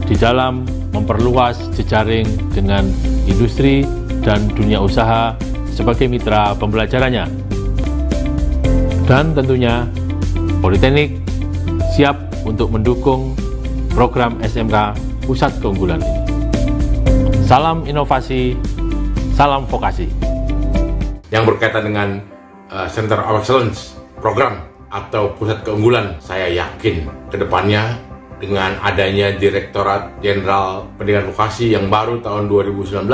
di dalam memperluas jejaring dengan industri dan dunia usaha sebagai mitra pembelajarannya. Dan tentunya Politeknik siap untuk mendukung program SMK Pusat Keunggulan ini. Salam inovasi, salam vokasi. Yang berkaitan dengan Center of Excellence program atau Pusat Keunggulan, saya yakin ke depannya dengan adanya Direktorat Jenderal Pendidikan Vokasi yang baru tahun 2019,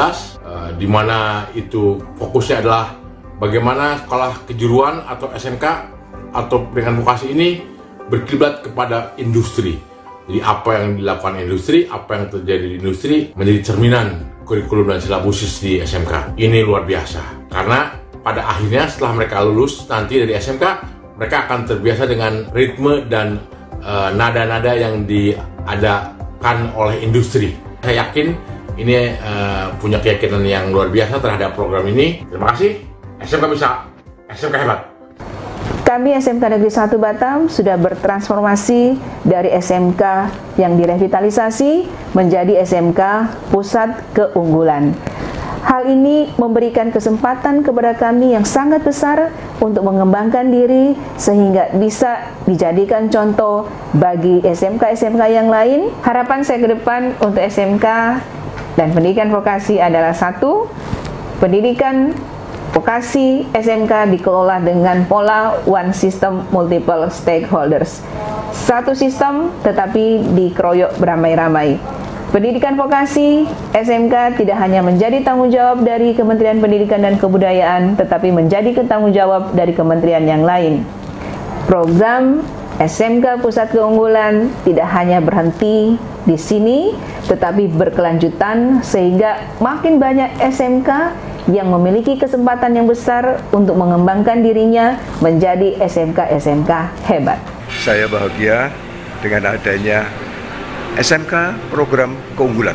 di mana itu fokusnya adalah bagaimana sekolah kejuruan atau SMK atau pendidikan vokasi ini berkiblat kepada industri. Jadi apa yang dilakukan industri, apa yang terjadi di industri menjadi cerminan kurikulum dan silabusis di SMK. Ini luar biasa, karena pada akhirnya setelah mereka lulus nanti dari SMK, mereka akan terbiasa dengan ritme dan nada-nada yang diadakan oleh industri. Saya yakin ini punya keyakinan yang luar biasa terhadap program ini. Terima kasih. SMK bisa, SMK hebat. Kami SMK Negeri 1 Batam sudah bertransformasi dari SMK yang direvitalisasi menjadi SMK Pusat Keunggulan. Hal ini memberikan kesempatan kepada kami yang sangat besar untuk mengembangkan diri sehingga bisa dijadikan contoh bagi SMK-SMK yang lain. Harapan saya ke depan untuk SMK dan pendidikan vokasi adalah satu, pendidikan vokasi SMK dikelola dengan pola one system multiple stakeholders. Satu sistem tetapi dikeroyok beramai-ramai. Pendidikan vokasi SMK tidak hanya menjadi tanggung jawab dari Kementerian Pendidikan dan Kebudayaan, tetapi menjadi tanggung jawab dari kementerian yang lain. Program SMK Pusat Keunggulan tidak hanya berhenti di sini, tetapi berkelanjutan sehingga makin banyak SMK yang memiliki kesempatan yang besar untuk mengembangkan dirinya menjadi SMK-SMK hebat. Saya bahagia dengan adanya SMK Program Keunggulan.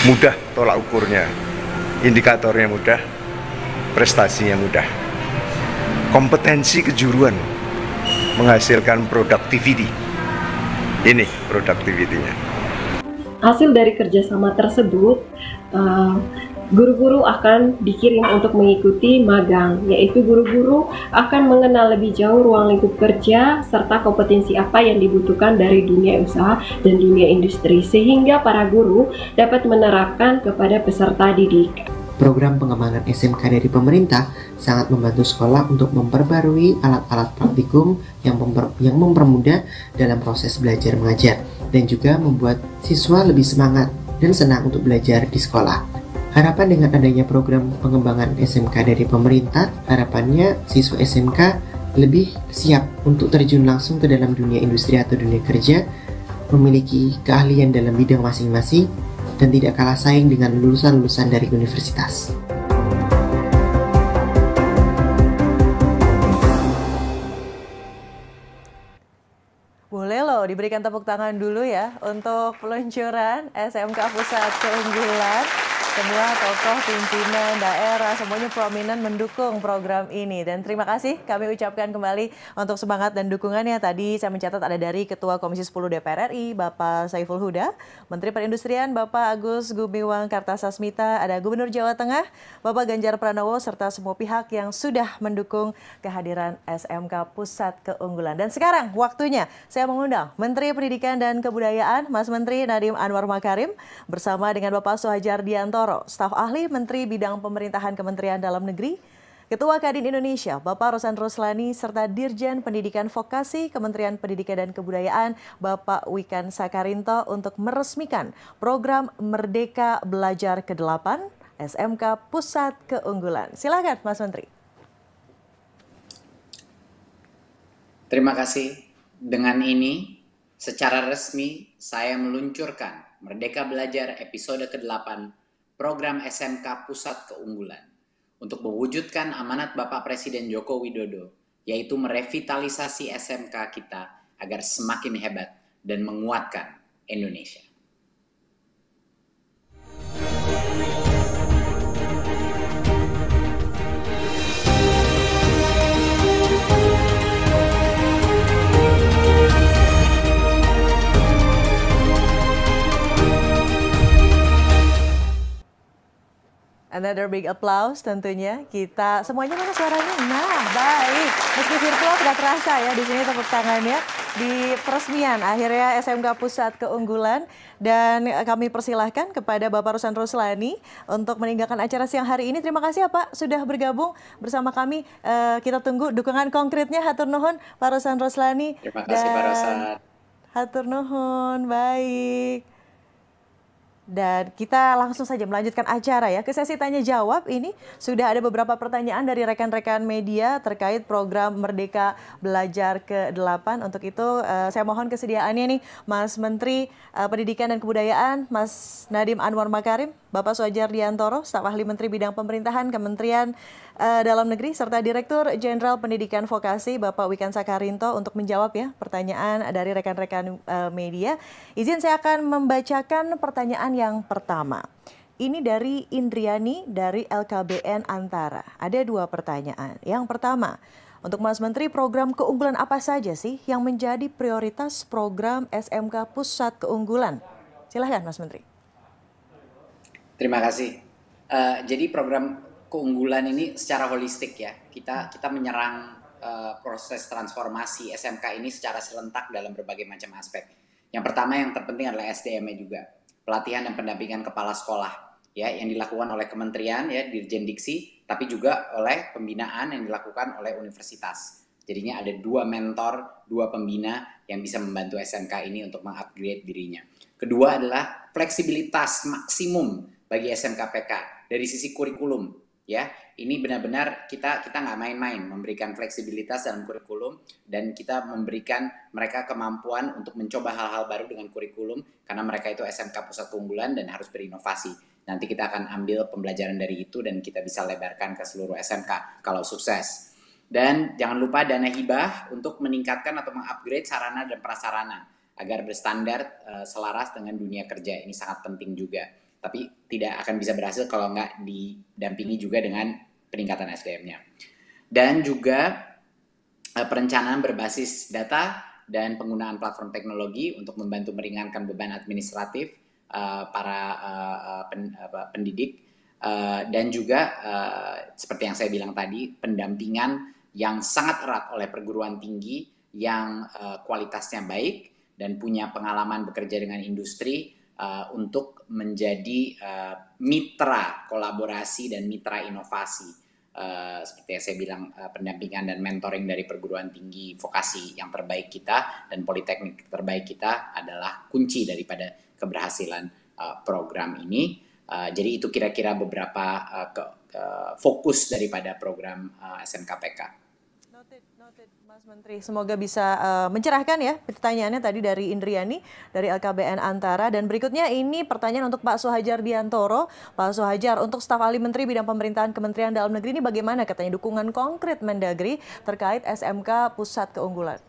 mudah tolak ukurnya, indikatornya mudah, prestasinya mudah. Kompetensi kejuruan menghasilkan productivity. Ini productivity-nya. Hasil dari kerjasama tersebut, guru-guru akan dikirim untuk mengikuti magang, yaitu guru-guru akan mengenal lebih jauh ruang lingkup kerja serta kompetensi apa yang dibutuhkan dari dunia usaha dan dunia industri, sehingga para guru dapat menerapkan kepada peserta didik. Program pengembangan SMK dari pemerintah sangat membantu sekolah untuk memperbarui alat-alat praktikum yang mempermudah dalam proses belajar mengajar dan juga membuat siswa lebih semangat dan senang untuk belajar di sekolah. Harapan dengan adanya program pengembangan SMK dari pemerintah, harapannya siswa SMK lebih siap untuk terjun langsung ke dalam dunia industri atau dunia kerja, memiliki keahlian dalam bidang masing-masing, dan tidak kalah saing dengan lulusan-lulusan dari universitas. Boleh loh diberikan tepuk tangan dulu ya untuk peluncuran SMK Pusat Keunggulan. Semua tokoh pimpinan daerah semuanya prominent mendukung program ini, dan terima kasih kami ucapkan kembali untuk semangat dan dukungannya. Tadi saya mencatat ada dari Ketua Komisi 10 DPR RI Bapak Saiful Huda, Menteri Perindustrian Bapak Agus Gumiwang Kartasasmita, ada Gubernur Jawa Tengah Bapak Ganjar Pranowo serta semua pihak yang sudah mendukung kehadiran SMK Pusat Keunggulan. Dan sekarang waktunya saya mengundang Menteri Pendidikan dan Kebudayaan Mas Menteri Nadiem Anwar Makarim bersama dengan Bapak Sohajar Diantoro, staf ahli Menteri Bidang Pemerintahan Kementerian Dalam Negeri, Ketua Kadin Indonesia Bapak Rosan Roslani, serta Dirjen Pendidikan Vokasi Kementerian Pendidikan dan Kebudayaan Bapak Wikan Sakarinto untuk meresmikan program Merdeka Belajar ke-8 SMK Pusat Keunggulan. Silakan Mas Menteri. Terima kasih. Dengan ini secara resmi saya meluncurkan Merdeka Belajar episode ke-8 program SMK Pusat Keunggulan untuk mewujudkan amanat Bapak Presiden Joko Widodo, yaitu merevitalisasi SMK kita agar semakin hebat dan menguatkan Indonesia. Another big applause tentunya. Kita semuanya mana suaranya? Nah, baik. Meski virtual tidak terasa ya di sini tepuk tangannya di peresmian akhirnya SMK Pusat Keunggulan, dan kami persilahkan kepada Bapak Rosan Roslani untuk meninggalkan acara siang hari ini. Terima kasih ya Pak sudah bergabung bersama kami. Kita tunggu dukungan konkretnya. Hatur nuhun Pak Rosan Roslani. Terima kasih Pak Rosan. Hatur nuhun, baik. Dan kita langsung saja melanjutkan acara ya ke sesi tanya jawab. Ini sudah ada beberapa pertanyaan dari rekan-rekan media terkait program Merdeka Belajar ke-8. Untuk itu saya mohon kesediaannya nih Mas Menteri Pendidikan dan Kebudayaan Mas Nadiem Anwar Makarim, Bapak Sohajar Diantoro, staf ahli Menteri Bidang Pemerintahan Kementerian Dalam Negeri, serta Direktur Jenderal Pendidikan Vokasi Bapak Wikan Sakarinto untuk menjawab ya pertanyaan dari rekan-rekan media. Izin saya akan membacakan pertanyaan yang pertama. Ini dari Indriani dari LKBN Antara. Ada dua pertanyaan. Yang pertama, untuk Mas Menteri, program keunggulan apa saja sih yang menjadi prioritas program SMK Pusat Keunggulan? Silahkan Mas Menteri. Terima kasih. Jadi program keunggulan ini secara holistik ya. Kita menyerang proses transformasi SMK ini secara serentak dalam berbagai macam aspek. Yang pertama yang terpenting adalah SDM-nya juga. Pelatihan dan pendampingan kepala sekolah ya yang dilakukan oleh kementerian ya, Dirjen Diksi, tapi juga oleh pembinaan yang dilakukan oleh universitas. Jadinya ada dua mentor, dua pembina yang bisa membantu SMK ini untuk mengupgrade dirinya. Kedua adalah fleksibilitas maksimum bagi SMK PK dari sisi kurikulum ya. Ini benar-benar kita nggak main-main memberikan fleksibilitas dalam kurikulum, dan kita memberikan mereka kemampuan untuk mencoba hal-hal baru dengan kurikulum karena mereka itu SMK Pusat Keunggulan dan harus berinovasi. Nanti kita akan ambil pembelajaran dari itu dan kita bisa lebarkan ke seluruh SMK kalau sukses. Dan jangan lupa dana hibah untuk meningkatkan atau mengupgrade sarana dan prasarana agar berstandar selaras dengan dunia kerja. Ini sangat penting juga. tapi tidak akan bisa berhasil kalau nggak didampingi juga dengan peningkatan SDM-nya. Dan juga perencanaan berbasis data dan penggunaan platform teknologi untuk membantu meringankan beban administratif para pendidik, dan juga seperti yang saya bilang tadi, pendampingan yang sangat erat oleh perguruan tinggi yang kualitasnya baik dan punya pengalaman bekerja dengan industri untuk menjadi mitra kolaborasi dan mitra inovasi. Seperti yang saya bilang, pendampingan dan mentoring dari perguruan tinggi vokasi yang terbaik kita dan politeknik terbaik kita adalah kunci daripada keberhasilan program ini. Jadi itu kira-kira beberapa fokus daripada program SMKPK. Noted, Mas Menteri. Semoga bisa mencerahkan ya pertanyaannya tadi dari Indriani dari LKBN Antara. Dan berikutnya ini pertanyaan untuk Pak Suhajar Diantoro. Pak Suhajar, untuk staf ahli Menteri bidang pemerintahan Kementerian Dalam Negeri ini bagaimana katanya dukungan konkret Mendagri terkait SMK Pusat Keunggulan?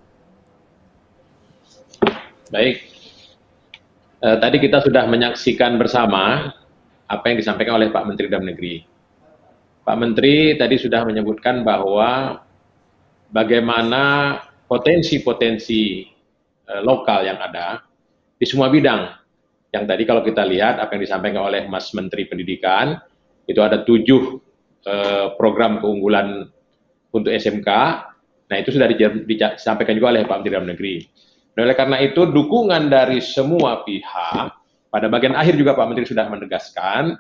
Baik, tadi kita sudah menyaksikan bersama apa yang disampaikan oleh Pak Menteri Dalam Negeri. Pak Menteri tadi sudah menyebutkan bahwa bagaimana potensi-potensi lokal yang ada di semua bidang. Yang tadi kalau kita lihat apa yang disampaikan oleh Mas Menteri Pendidikan, itu ada 7 program keunggulan untuk SMK. Nah itu sudah disampaikan juga oleh Pak Menteri Dalam Negeri. Dan oleh karena itu dukungan dari semua pihak, pada bagian akhir juga Pak Menteri sudah menegaskan,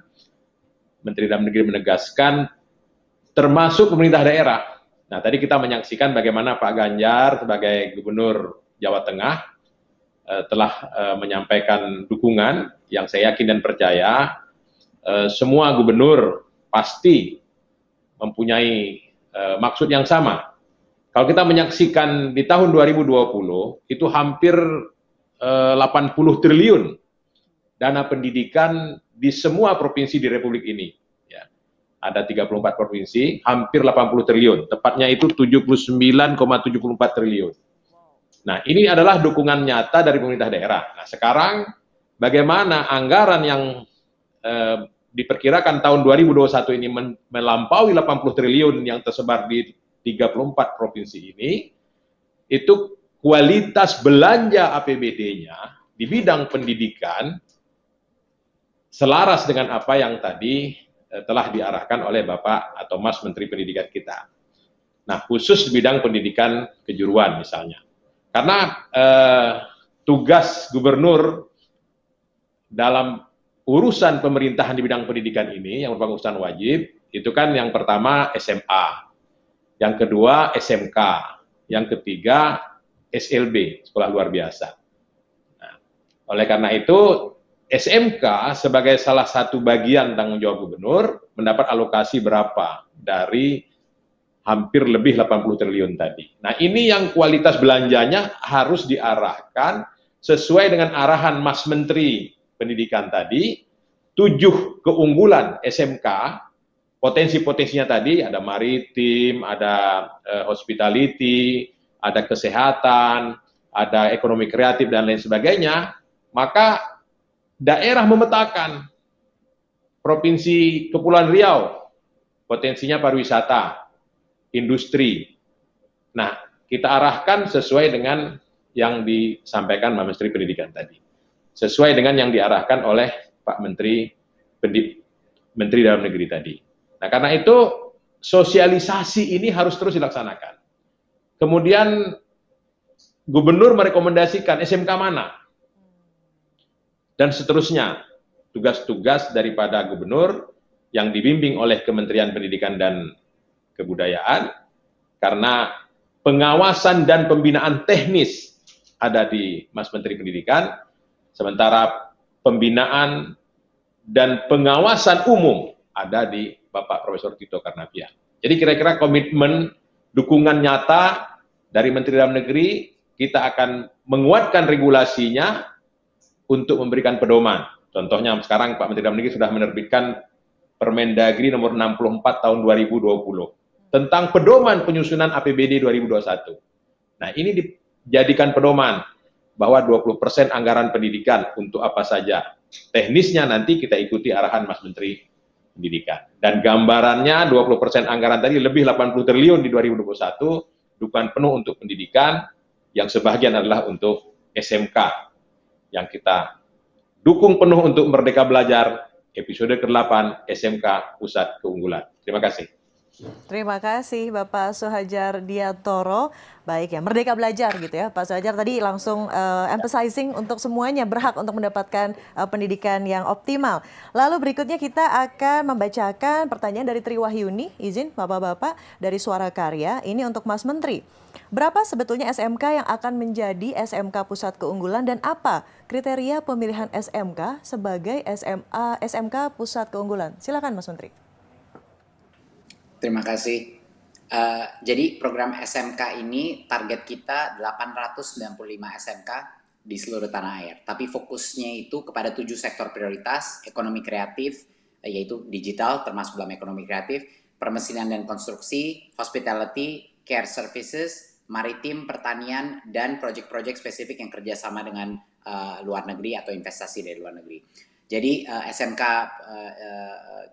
Menteri Dalam Negeri menegaskan, termasuk pemerintah daerah. Nah, tadi kita menyaksikan bagaimana Pak Ganjar sebagai Gubernur Jawa Tengah telah menyampaikan dukungan yang saya yakin dan percaya semua gubernur pasti mempunyai maksud yang sama. Kalau kita menyaksikan di tahun 2020 itu hampir 80 triliun dana pendidikan di semua provinsi di Republik ini. Ada 34 provinsi, hampir 80 triliun. Tepatnya itu 79,74 triliun. Nah, ini adalah dukungan nyata dari pemerintah daerah. Nah, sekarang bagaimana anggaran yang diperkirakan tahun 2021 ini melampaui 80 triliun yang tersebar di 34 provinsi ini, itu kualitas belanja APBD-nya di bidang pendidikan selaras dengan apa yang tadi telah diarahkan oleh Bapak atau Mas Menteri Pendidikan kita. Nah, khusus di bidang pendidikan kejuruan misalnya. Karena tugas gubernur dalam urusan pemerintahan di bidang pendidikan ini, yang merupakan urusan wajib, itu kan yang pertama SMA, yang kedua SMK, yang ketiga SLB, sekolah luar biasa. Nah, oleh karena itu, SMK sebagai salah satu bagian tanggung jawab gubernur mendapat alokasi berapa dari hampir lebih 80 triliun tadi. Nah, ini yang kualitas belanjanya harus diarahkan sesuai dengan arahan Mas Menteri Pendidikan tadi, 7 keunggulan SMK, potensi-potensinya tadi ada maritim, ada hospitality, ada kesehatan, ada ekonomi kreatif dan lain sebagainya, maka daerah memetakan Provinsi Kepulauan Riau, potensinya pariwisata, industri. Nah, kita arahkan sesuai dengan yang disampaikan Pak Menteri Pendidikan tadi. Sesuai dengan yang diarahkan oleh Pak Menteri Dalam Negeri tadi. Nah, karena itu sosialisasi ini harus terus dilaksanakan. Kemudian Gubernur merekomendasikan SMK mana, dan seterusnya, tugas-tugas daripada gubernur yang dibimbing oleh Kementerian Pendidikan dan Kebudayaan, karena pengawasan dan pembinaan teknis ada di Mas Menteri Pendidikan, sementara pembinaan dan pengawasan umum ada di Bapak Profesor Tito Karnavian. Jadi kira-kira komitmen dukungan nyata dari Menteri Dalam Negeri, kita akan menguatkan regulasinya untuk memberikan pedoman. Contohnya sekarang Pak Menteri Dalam Negeri sudah menerbitkan Permendagri nomor 64 tahun 2020 tentang pedoman penyusunan APBD 2021. Nah, ini dijadikan pedoman bahwa 20% anggaran pendidikan untuk apa saja. teknisnya nanti kita ikuti arahan Mas Menteri Pendidikan. Dan gambarannya 20% anggaran tadi lebih 80 triliun di 2021, dukungan penuh untuk pendidikan, yang sebagian adalah untuk SMK, yang kita dukung penuh untuk Merdeka Belajar, episode ke-8, SMK Pusat Keunggulan. Terima kasih. Terima kasih Bapak Suhajar Diantoro. Baik ya, Merdeka Belajar gitu ya Pak Suhajar, tadi langsung emphasizing untuk semuanya berhak untuk mendapatkan pendidikan yang optimal. Lalu berikutnya kita akan membacakan pertanyaan dari Triwahyuni, izin Bapak-Bapak, dari Suara Karya, ini untuk Mas Menteri. Berapa sebetulnya SMK yang akan menjadi SMK Pusat Keunggulan dan apa kriteria pemilihan SMK sebagai SMK Pusat Keunggulan? Silakan Mas Menteri. Terima kasih. Jadi program SMK ini target kita 895 SMK di seluruh tanah air. Tapi fokusnya itu kepada 7 sektor prioritas, ekonomi kreatif, yaitu digital termasuk dalam ekonomi kreatif, permesinan dan konstruksi, hospitality, care services, maritim, pertanian, dan proyek-proyek spesifik yang kerjasama dengan luar negeri atau investasi dari luar negeri. Jadi SMK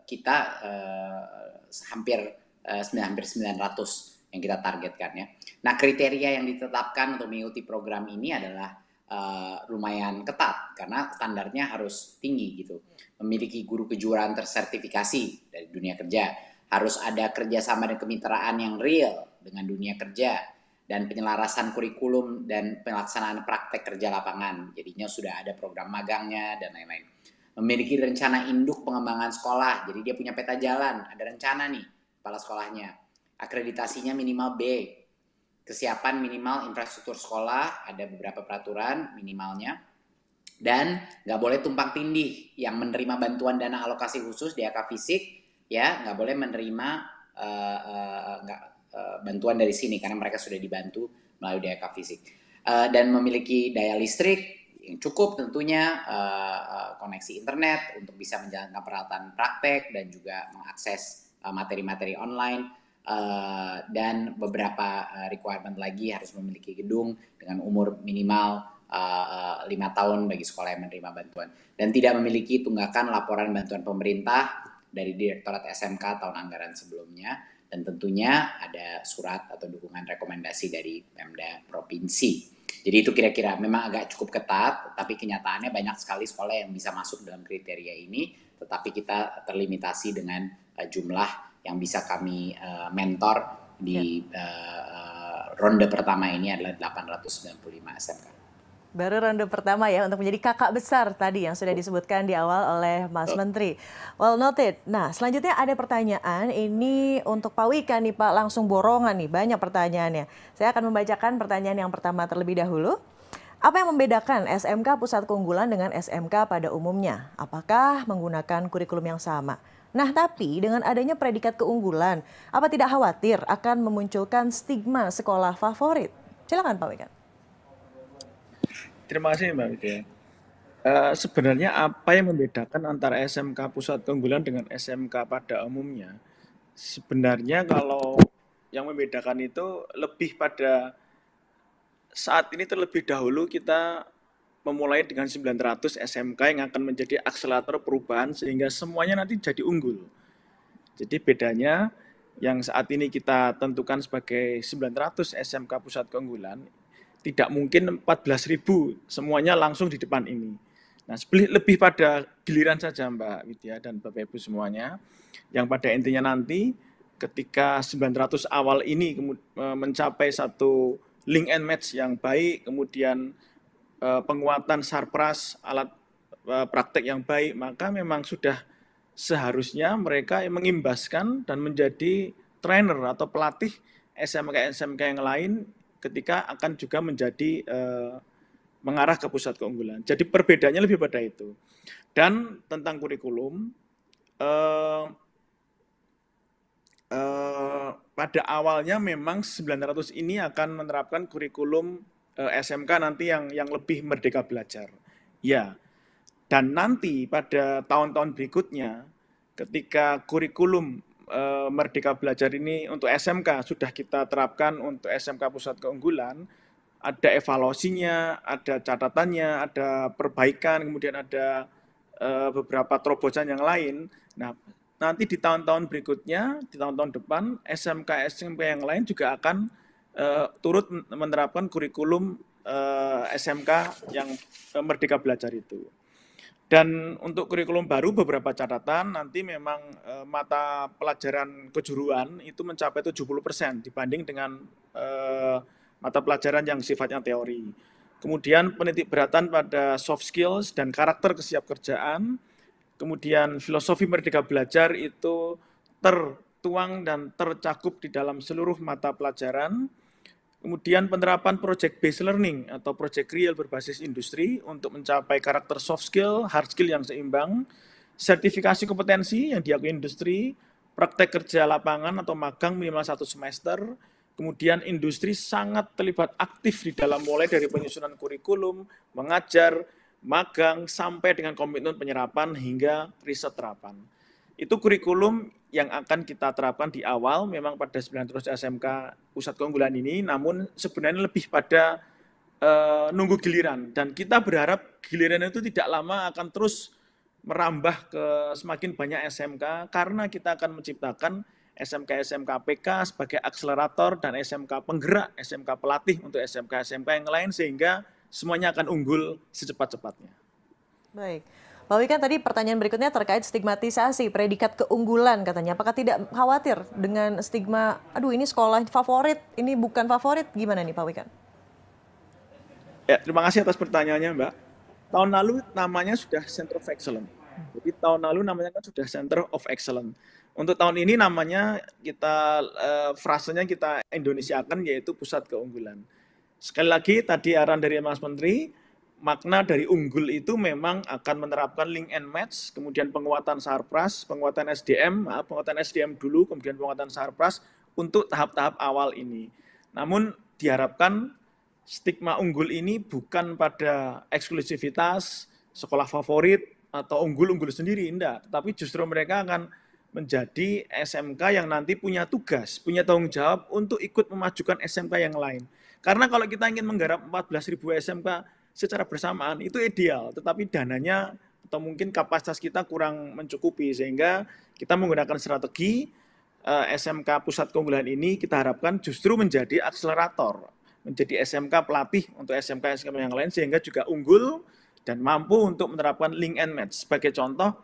kita hampir 900 yang kita targetkan ya. Nah, kriteria yang ditetapkan untuk mengikuti program ini adalah lumayan ketat karena standarnya harus tinggi gitu. Memiliki guru kejuaraan tersertifikasi dari dunia kerja, harus ada kerjasama dan kemitraan yang real dengan dunia kerja, dan penyelarasan kurikulum dan pelaksanaan praktek kerja lapangan. Jadinya sudah ada program magangnya dan lain-lain. Memiliki rencana induk pengembangan sekolah, jadi dia punya peta jalan, ada rencana nih kepala sekolahnya. Akreditasinya minimal B, kesiapan minimal infrastruktur sekolah, ada beberapa peraturan minimalnya, dan nggak boleh tumpang tindih. Yang menerima bantuan dana alokasi khusus DAK fisik, ya nggak boleh menerima bantuan dari sini karena mereka sudah dibantu melalui DAK fisik. Dan memiliki daya listrik yang cukup tentunya, koneksi internet untuk bisa menjalankan peralatan praktek dan juga mengakses materi-materi online, dan beberapa requirement lagi harus memiliki gedung dengan umur minimal 5 tahun bagi sekolah yang menerima bantuan, dan tidak memiliki tunggakan laporan bantuan pemerintah dari Direktorat SMK tahun anggaran sebelumnya, dan tentunya ada surat atau dukungan rekomendasi dari Pemda Provinsi. Jadi itu kira-kira memang agak cukup ketat, tapi kenyataannya banyak sekali sekolah yang bisa masuk dalam kriteria ini, tetapi kita terlimitasi dengan jumlah yang bisa kami mentor di ronde pertama ini adalah 895 SMK. Baru ronde pertama ya untuk menjadi kakak besar tadi yang sudah disebutkan di awal oleh Mas Menteri. Well noted. Nah selanjutnya ada pertanyaan ini untuk Pak Wika nih Pak, langsung borongan nih, banyak pertanyaannya. Saya akan membacakan pertanyaan yang pertama terlebih dahulu. Apa yang membedakan SMK Pusat Keunggulan dengan SMK pada umumnya? Apakah menggunakan kurikulum yang sama? Nah tapi dengan adanya predikat keunggulan, apa tidak khawatir akan memunculkan stigma sekolah favorit? Silakan Pak Wika. Terima kasih Mbak Widya. Sebenarnya apa yang membedakan antara SMK Pusat Keunggulan dengan SMK pada umumnya? Sebenarnya kalau yang membedakan itu lebih pada saat ini terlebih dahulu kita memulai dengan 900 SMK yang akan menjadi akselerator perubahan sehingga semuanya nanti jadi unggul. Jadi bedanya yang saat ini kita tentukan sebagai 900 SMK Pusat Keunggulan, tidak mungkin 14.000 semuanya langsung di depan ini. Nah, lebih pada giliran saja Mbak Widya dan Bapak Ibu semuanya, yang pada intinya nanti ketika 900 awal ini mencapai satu link and match yang baik, kemudian penguatan sarpras, alat praktek yang baik, maka memang sudah seharusnya mereka mengimbaskan dan menjadi trainer atau pelatih SMK-SMK yang lain ketika akan juga menjadi mengarah ke pusat keunggulan. Jadi perbedaannya lebih pada itu. Dan tentang kurikulum, pada awalnya memang 900 ini akan menerapkan kurikulum SMK nanti yang lebih merdeka belajar. Ya, dan nanti pada tahun-tahun berikutnya ketika kurikulum Merdeka Belajar ini untuk SMK sudah kita terapkan untuk SMK Pusat Keunggulan, ada evaluasinya, ada catatannya, ada perbaikan, kemudian ada beberapa terobosan yang lain. Nah, nanti di tahun-tahun berikutnya, di tahun-tahun depan, SMK yang lain juga akan turut menerapkan kurikulum SMK yang Merdeka Belajar itu. Dan untuk kurikulum baru beberapa catatan, nanti memang mata pelajaran kejuruan itu mencapai 70% dibanding dengan mata pelajaran yang sifatnya teori. Kemudian penitikberatan pada soft skills dan karakter kesiapkerjaan. Kemudian filosofi Merdeka Belajar itu tertuang dan tercakup di dalam seluruh mata pelajaran. Kemudian penerapan project based learning atau project real berbasis industri untuk mencapai karakter soft skill, hard skill yang seimbang, sertifikasi kompetensi yang diakui industri, praktek kerja lapangan atau magang minimal 1 semester, kemudian industri sangat terlibat aktif di dalam mulai dari penyusunan kurikulum, mengajar, magang, sampai dengan komitmen penyerapan hingga riset terapan. Itu kurikulum yang akan kita terapkan di awal, memang pada 9 terus SMK Pusat Keunggulan ini, namun sebenarnya lebih pada nunggu giliran. Dan kita berharap giliran itu tidak lama akan terus merambah ke semakin banyak SMK, karena kita akan menciptakan SMK-SMK PK sebagai akselerator dan SMK penggerak, SMK pelatih untuk SMK-SMK yang lain, sehingga semuanya akan unggul secepat-cepatnya. Baik. Pak Wikan, tadi pertanyaan berikutnya terkait stigmatisasi, predikat keunggulan katanya. Apakah tidak khawatir dengan stigma, aduh ini sekolah favorit, ini bukan favorit, gimana nih Pak Wikan? Ya, terima kasih atas pertanyaannya Mbak. Tahun lalu namanya sudah Center of Excellence. Jadi tahun lalu namanya kan sudah Center of Excellence. Untuk tahun ini namanya kita, frasenya kita Indonesiakan, yaitu Pusat Keunggulan. Sekali lagi tadi arahan dari Mas Menteri, makna dari unggul itu memang akan menerapkan link and match, kemudian penguatan Sarpras, penguatan SDM dulu, kemudian penguatan Sarpras untuk tahap-tahap awal ini. Namun diharapkan stigma unggul ini bukan pada eksklusivitas, sekolah favorit, atau unggul-unggul sendiri, enggak. Tetapi justru mereka akan menjadi SMK yang nanti punya tugas, punya tanggung jawab untuk ikut memajukan SMK yang lain. Karena kalau kita ingin menggarap 14.000 SMK secara bersamaan itu ideal, tetapi dananya atau mungkin kapasitas kita kurang mencukupi, sehingga kita menggunakan strategi SMK Pusat Keunggulan ini kita harapkan justru menjadi akselerator, menjadi SMK pelatih untuk SMK-SMK yang lain, sehingga juga unggul dan mampu untuk menerapkan link and match. Sebagai contoh,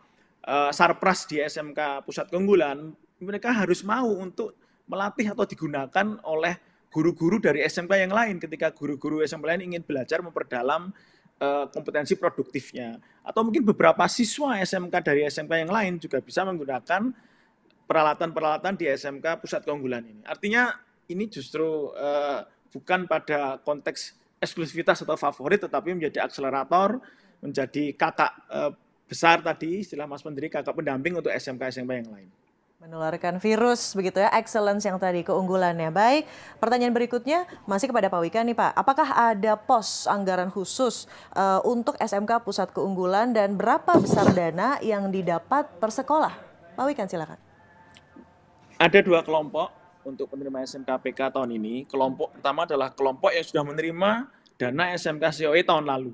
Sarpras di SMK Pusat Keunggulan, mereka harus mau untuk melatih atau digunakan oleh guru-guru dari SMK yang lain ketika guru-guru SMK lain ingin belajar memperdalam kompetensi produktifnya. Atau mungkin beberapa siswa SMK dari SMK yang lain juga bisa menggunakan peralatan-peralatan di SMK Pusat Keunggulan ini. Artinya ini justru bukan pada konteks eksklusivitas atau favorit, tetapi menjadi akselerator, menjadi kakak besar tadi, istilah Mas Menteri, kakak pendamping untuk SMK-SMK yang lain. Menularkan virus begitu ya, excellence yang tadi, keunggulannya. Baik, pertanyaan berikutnya masih kepada Pak Wikan nih Pak. Apakah ada pos anggaran khusus untuk SMK Pusat Keunggulan dan berapa besar dana yang didapat per sekolah? Pak Wikan silakan. Ada 2 kelompok untuk penerima SMK PK tahun ini. Kelompok pertama adalah kelompok yang sudah menerima dana SMK COE tahun lalu.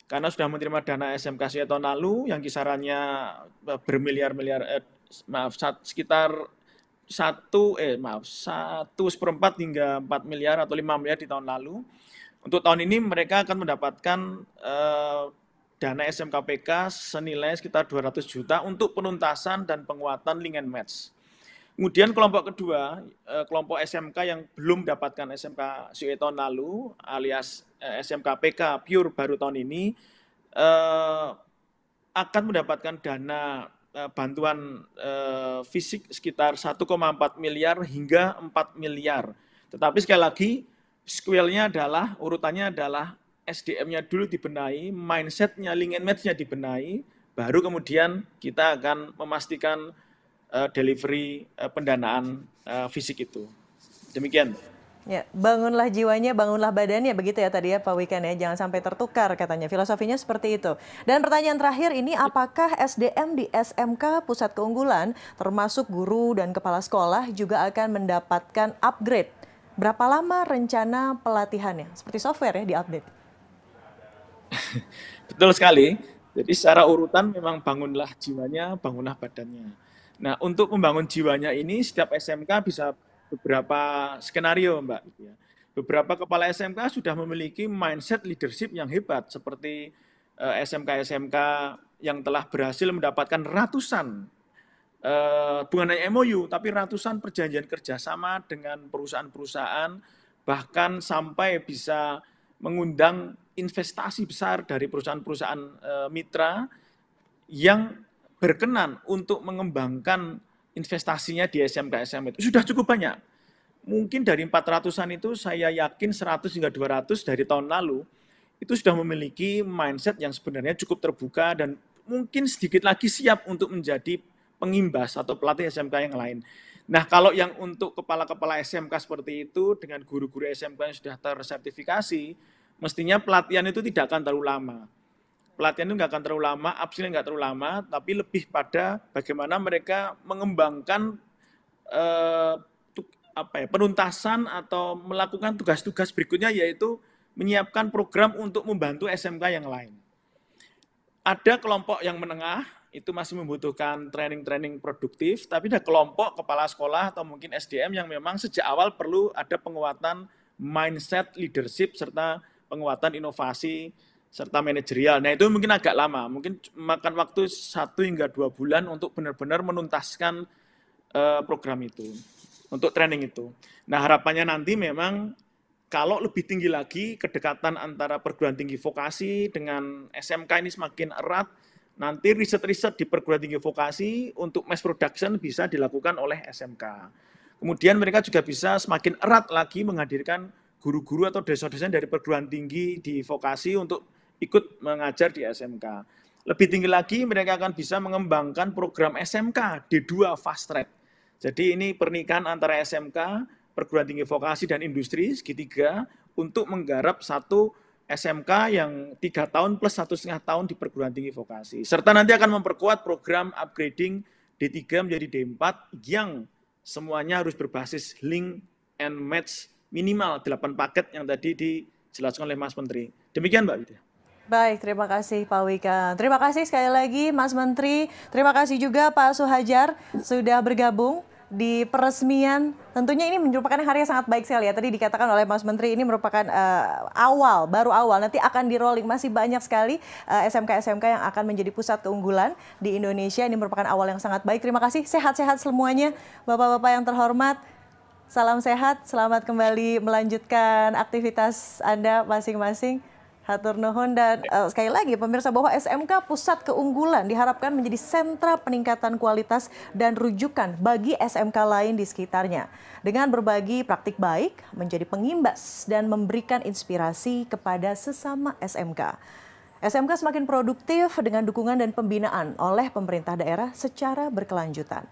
Karena sudah menerima dana SMK COE tahun lalu yang kisarannya bermiliar-miliar, sekitar 1/4 hingga 4 miliar atau 5 miliar di tahun lalu. Untuk tahun ini mereka akan mendapatkan dana SMK PK senilai sekitar 200 juta untuk penuntasan dan penguatan link and match. Kemudian kelompok kedua, kelompok SMK yang belum mendapatkan SMK COE tahun lalu alias SMK PK pure baru tahun ini akan mendapatkan dana bantuan fisik sekitar 1,4 miliar hingga 4 miliar. Tetapi sekali lagi, square-nya adalah, urutannya adalah SDM-nya dulu dibenahi, mindset-nya, link and match-nya dibenahi, baru kemudian kita akan memastikan delivery pendanaan fisik itu. Demikian. Ya, bangunlah jiwanya, bangunlah badannya, begitu ya tadi ya Pak Wikan ya, jangan sampai tertukar katanya, filosofinya seperti itu. Dan pertanyaan terakhir ini, apakah SDM di SMK Pusat Keunggulan, termasuk guru dan kepala sekolah juga akan mendapatkan upgrade? Berapa lama rencana pelatihannya? Seperti software ya, di-update. Betul sekali. Jadi secara urutan memang bangunlah jiwanya, bangunlah badannya. Nah, untuk membangun jiwanya ini setiap SMK bisa beberapa skenario, Mbak. Beberapa kepala SMK sudah memiliki mindset leadership yang hebat, seperti SMK-SMK yang telah berhasil mendapatkan ratusan, bukan hanya MOU, tapi ratusan perjanjian kerjasama dengan perusahaan-perusahaan, bahkan sampai bisa mengundang investasi besar dari perusahaan-perusahaan mitra yang berkenan untuk mengembangkan investasinya di SMK-SMK itu sudah cukup banyak. Mungkin dari 400-an itu saya yakin 100 hingga 200 dari tahun lalu itu sudah memiliki mindset yang sebenarnya cukup terbuka dan mungkin sedikit lagi siap untuk menjadi pengimbas atau pelatih SMK yang lain. Nah, kalau yang untuk kepala-kepala SMK seperti itu dengan guru-guru SMK yang sudah tersertifikasi, mestinya pelatihan itu tidak akan terlalu lama. Pelatihan itu nggak akan terlalu lama, upskilling nggak terlalu lama, tapi lebih pada bagaimana mereka mengembangkan penuntasan atau melakukan tugas-tugas berikutnya, yaitu menyiapkan program untuk membantu SMK yang lain. Ada kelompok yang menengah, itu masih membutuhkan training-training produktif, tapi ada kelompok kepala sekolah atau mungkin SDM yang memang sejak awal perlu ada penguatan mindset leadership serta penguatan inovasi serta manajerial. Nah, itu mungkin agak lama, mungkin makan waktu 1 hingga 2 bulan untuk benar-benar menuntaskan program itu, untuk training itu. Nah, harapannya nanti memang kalau lebih tinggi lagi kedekatan antara perguruan tinggi vokasi dengan SMK ini semakin erat, nanti riset-riset di perguruan tinggi vokasi untuk mass production bisa dilakukan oleh SMK. Kemudian mereka juga bisa semakin erat lagi menghadirkan guru-guru atau dosen-dosen dari perguruan tinggi di vokasi untuk ikut mengajar di SMK. Lebih tinggi lagi mereka akan bisa mengembangkan program SMK D2 Fast Track. Jadi ini pernikahan antara SMK, perguruan tinggi vokasi dan industri segitiga untuk menggarap satu SMK yang 3 tahun plus 1,5 tahun di perguruan tinggi vokasi. Serta nanti akan memperkuat program upgrading D3 menjadi D4 yang semuanya harus berbasis link and match minimal 8 paket yang tadi dijelaskan oleh Mas Menteri. Demikian Mbak Widya. Baik, terima kasih Pak Wika. Terima kasih sekali lagi Mas Menteri. Terima kasih juga Pak Suhajar sudah bergabung di peresmian. Tentunya ini merupakan hari yang sangat baik sekali ya. Tadi dikatakan oleh Mas Menteri ini merupakan baru awal. Nanti akan di-rolling masih banyak sekali SMK-SMK yang akan menjadi pusat keunggulan di Indonesia. Ini merupakan awal yang sangat baik. Terima kasih, sehat-sehat semuanya Bapak-Bapak yang terhormat. Salam sehat, selamat kembali melanjutkan aktivitas Anda masing-masing. Hatur nuhun dan sekali lagi pemirsa bahwa SMK Pusat Keunggulan diharapkan menjadi sentra peningkatan kualitas dan rujukan bagi SMK lain di sekitarnya. Dengan berbagi praktik baik, menjadi pengimbas dan memberikan inspirasi kepada sesama SMK. SMK semakin produktif dengan dukungan dan pembinaan oleh pemerintah daerah secara berkelanjutan.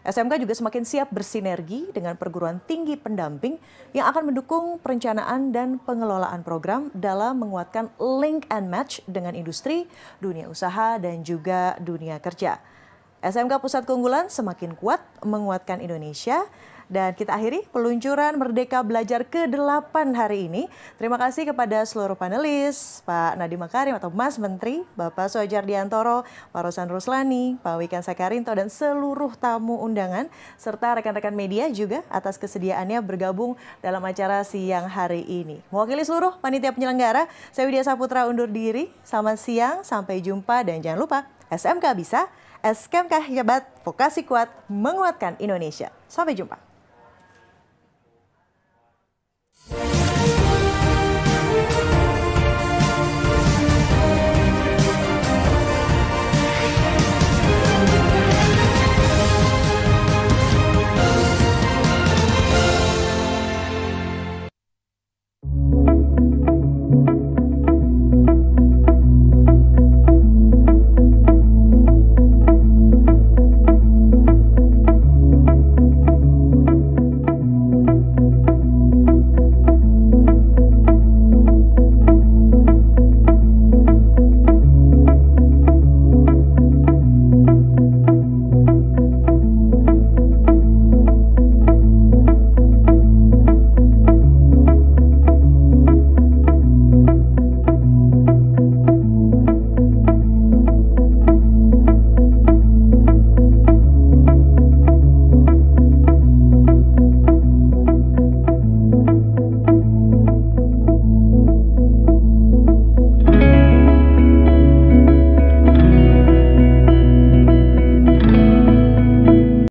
SMK juga semakin siap bersinergi dengan perguruan tinggi pendamping yang akan mendukung perencanaan dan pengelolaan program dalam menguatkan link and match dengan industri, dunia usaha, dan juga dunia kerja. SMK Pusat Keunggulan semakin kuat menguatkan Indonesia. Dan kita akhiri peluncuran Merdeka Belajar ke-8 hari ini. Terima kasih kepada seluruh panelis, Pak Nadiem Makarim atau Mas Menteri, Bapak Suhajar Diantoro, Pak Rosan Ruslani, Pak Wikan Sakarinto, dan seluruh tamu undangan, serta rekan-rekan media juga atas kesediaannya bergabung dalam acara siang hari ini. Mewakili seluruh panitia penyelenggara, saya Widya Saputra undur diri. Selamat siang, sampai jumpa, dan jangan lupa SMK bisa, SMK hebat, vokasi kuat, menguatkan Indonesia. Sampai jumpa.